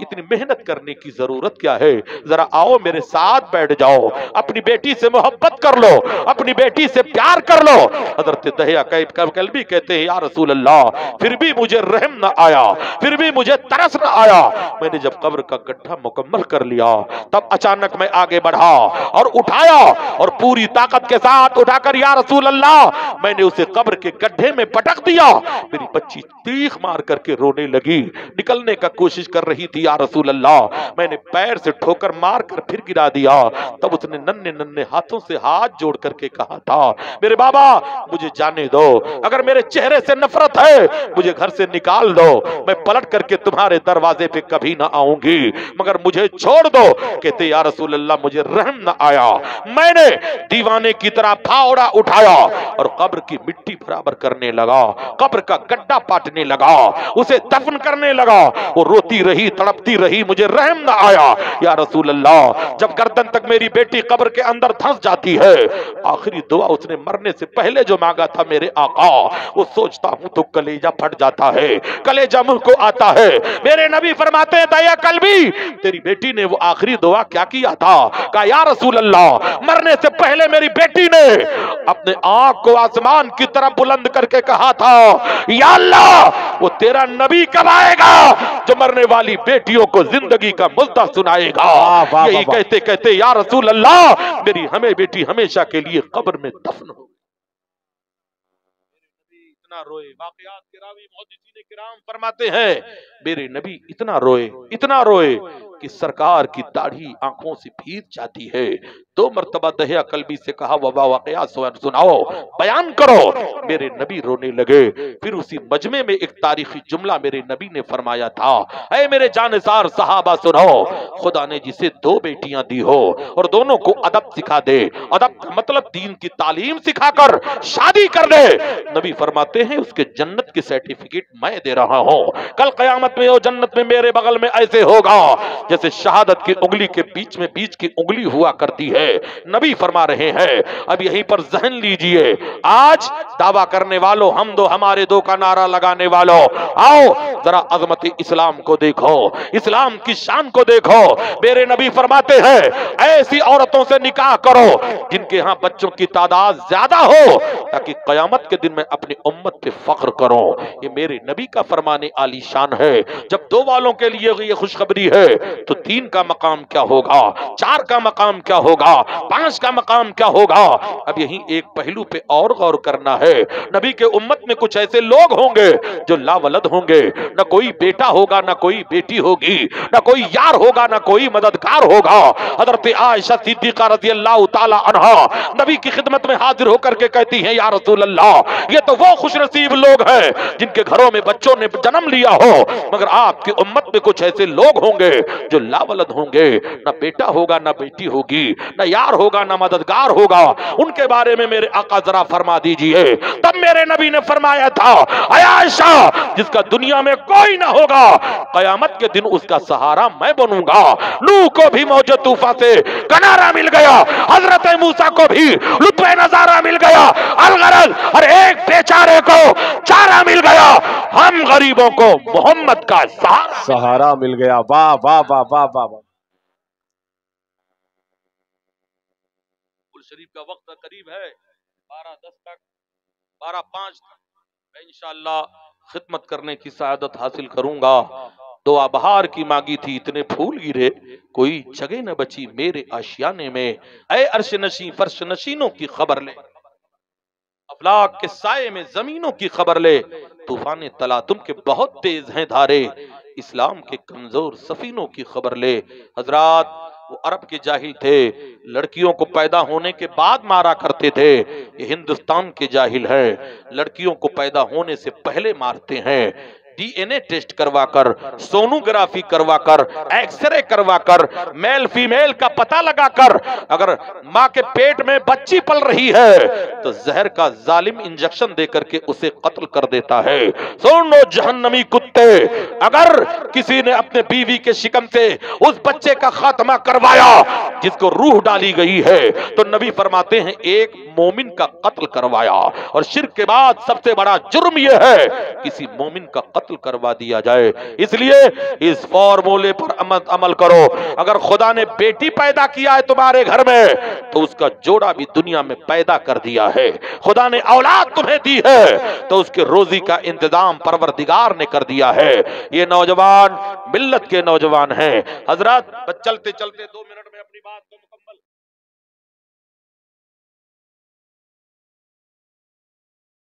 इतनी मेहनत करने की जरूरत क्या है, जरा आओ मेरे साथ बैठ जाओ, अपनी बेटी से मोहब्बत कर लो, अपनी बेटी से प्यार कर लो। हजरत दहिया कल्बी कहते हैं या रसूल अल्लाह फिर भी मुझे रहम न आया, फिर भी मुझे तरस न आया। मैंने जब कब्र का गड्ढा मुकम्मल कर लिया तब अचानक मैं आगे बढ़ा और उठाया और पूरी ताकत के साथ उठाकर या रसूल अल्लाह मैंने उसे कब्र के गड्ढे में पटक दिया। मेरी बच्ची चीख मार करके रोने लगी, निकलने का कोशिश कर रही थी या रसूल अल्लाह मैंने पैर से ठोकर मार कर फिर गिरा दिया। तब उसने नन्हे नन्हे हाथों से हाथ जोड़ करके कहा था मेरे बाबा मुझे जाने दो, अगर मेरे चेहरे से नफरत है मुझे घर से निकाल दो, मैं पलट करके तुम्हारे दरवाजे पे कभी ना आऊंगी, मगर मुझे छोड़ दो। कहते या रसूल अल्लाह मुझे रहम न आया, मैंने दीवाने की तरह फावड़ा उठाया और कब्र की मिट्टी बराबर करने लगा, कब्र का गड्ढा पाटने लगा, उसे दफन करने लगा। वो रोती रही तड़पती रही, मुझे रहम न आया या रसूल अल्लाह। जब गर्दन तक मेरी बेटी कब्र के अंदर धंस जाती है, आखिरी दुआ उसने मरने से पहले जो मांगा था मेरे आका, वो सोचता हूं तो कलेजा फट जाता है, कलेजा मुंह को आता है। मेरे नबी फरमाते हैं दया कल्बी तेरी बेटी ने वो आखिरी दुआ क्या किया था? कहा या रसूल अल्लाह मरने से पहले मेरी बेटी ने अपने आंख को आसमान की तरफ बुलंद करके कहा था या अल्लाह वो तेरा नबी कब आएगा जो मरने वाली बेटियों को जिंदगी का मुद्दा सुनाएगा। यही कहते कहते या रसूल अल्लाह मेरी हमें बेटी हमेशा के लिए कब्र में दफन हो। इतना रोए, वाक़यात के रावी मुहद्दिसीन किराम फरमाते हैं मेरे नबी इतना रोए कि सरकार की दाढ़ी आंखों से भीग जाती है। 2 मरतबा दहिया कल्बी से कहा वबा वाक़यात सुनाओ, बयान करो। मेरे नबी रोने लगे। फिर उसी मजमे में एक तारीखी जुमला मेरे नबी ने फरमाया था, ऐ मेरे जानिसार सहाबा सुनो, खुदा ने जिसे 2 बेटियां दी हो और दोनों को अदब सिखा दे, अदब का मतलब दीन की तालीम सिखाकर शादी कर दे, नबी फरमाते हैं उसके जन्नत की सर्टिफिकेट मैं दे रहा हूं। कल कयामत में वो जन्नत में मेरे बगल में ऐसे होगा जैसे शहादत की उंगली के बीच में बीच की उंगली हुआ करती है। नबी फरमा रहे हैं। अब यहीं पर जहन लीजिए, आज दावा करने वालों, हम दो हमारे दो का नारा लगाने वालों, आओ जरा अजमत इस्लाम को देखो, इस्लाम की शान को देखो। मेरे नबी फरमाते हैं ऐसी औरतों से निकाह करो जिनके यहाँ बच्चों की तादाद ज्यादा हो, ताकि कयामत के दिन में अपनी उम्मत पे फख्र करो। ये मेरे नबी का फरमाने आली शान है। जब 2 वालों के लिए ये खुशखबरी है तो 3 का मकाम क्या होगा, 4 का मकाम क्या होगा, 5 का मकाम क्या होगा। अब यही एक पहलू पे और गौर करना है। नबी के उम्मत में कुछ ऐसे लोग होंगे जो लावलद होंगे, न कोई बेटा होगा न कोई बेटी होगी, न कोई यार होगा न कोई मददगार होगा। हजरत आयशा सिद्दीका रज़ियल्लाहु ताला अन्हा नबी की खिदमत में हाजिर होकर के कहती हैं या रसूल अल्लाह, ये तो वो खुश नसीब लोग हैं जिनके घरों में बच्चों ने जन्म लिया हो, मगर आपकी उम्मत में कुछ ऐसे लोग होंगे जो लावलद होंगे, ना बेटा होगा ना बेटी होगी, ना यार होगा ना मददगार होगा। उनके बारे में मेरे आका जरा फरमा दीजिए। तब मेरे नबी ने फरमाया था, आयशा, जिसका दुनिया में कोई ना होगा, कयामत के दिन उसका सहारा मैं बनूंगा। नूह को भी मौज तूफा से किनारा मिल गया, हजरत मूसा को भी लुत्फ़े नजारा मिल गया, अलगरज हर एक बेचारे को चारा मिल गया, हम गरीबों को मोहम्मद का सहारा मिल गया। वाह वाह वाह वाह वाह वाह। शरीफ का वक्त करीब है, 12:10 तक, 12:05 तक मैं इंशाअल्लाह खिदमत करने की सआदत हासिल करूंगा। दुआ बहार की मांगी थी, इतने फूल गिरे कोई जगह न बची मेरे आशियाने में। ऐ अर्श नशी फर्श नशीनों की खबर ले, अफलाक के साये में जमीनों की खबर ले, तूफान तलातुम के बहुत तेज हैं धारे, इस्लाम के कमजोर सफीनों की खबर ले। हजरात, वो अरब के जाहिल थे, लड़कियों को पैदा होने के बाद मारा करते थे। ये हिंदुस्तान के जाहिल है, लड़कियों को पैदा होने से पहले मारते हैं। डीएनए टेस्ट करवाकर, सोनोग्राफी करवाकर, एक्सरे करवाकर, मेल फीमेल का पता लगाकर, अगर माँ के पेट में बच्ची पल रही है तो जहर का जालिम इंजेक्शन देकर के उसे कत्ल कर देता है। सुनो जहन्नमी कुत्ते, अगर किसी ने अपने बीवी के शिकम से उस बच्चे का खात्मा करवाया जिसको रूह डाली गई है, तो नबी फरमाते हैं एक मोमिन का कत्ल करवाया। और शिर्क के बाद सबसे बड़ा जुर्म यह है किसी मोमिन का कत्ल करवा दिया जाए। इसलिए इस फॉर्मूले पर अमल करो। अगर खुदा ने बेटी पैदा किया है तुम्हारे घर में तो उसका जोड़ा भी दुनिया में पैदा कर दिया है। खुदा ने औलाद तुम्हें दी है तो उसके रोजी का इंतजाम परवरदिगार ने कर दिया है। ये नौजवान मिल्लत के नौजवान हैं। हजरत, चलते चलते 2 मिनट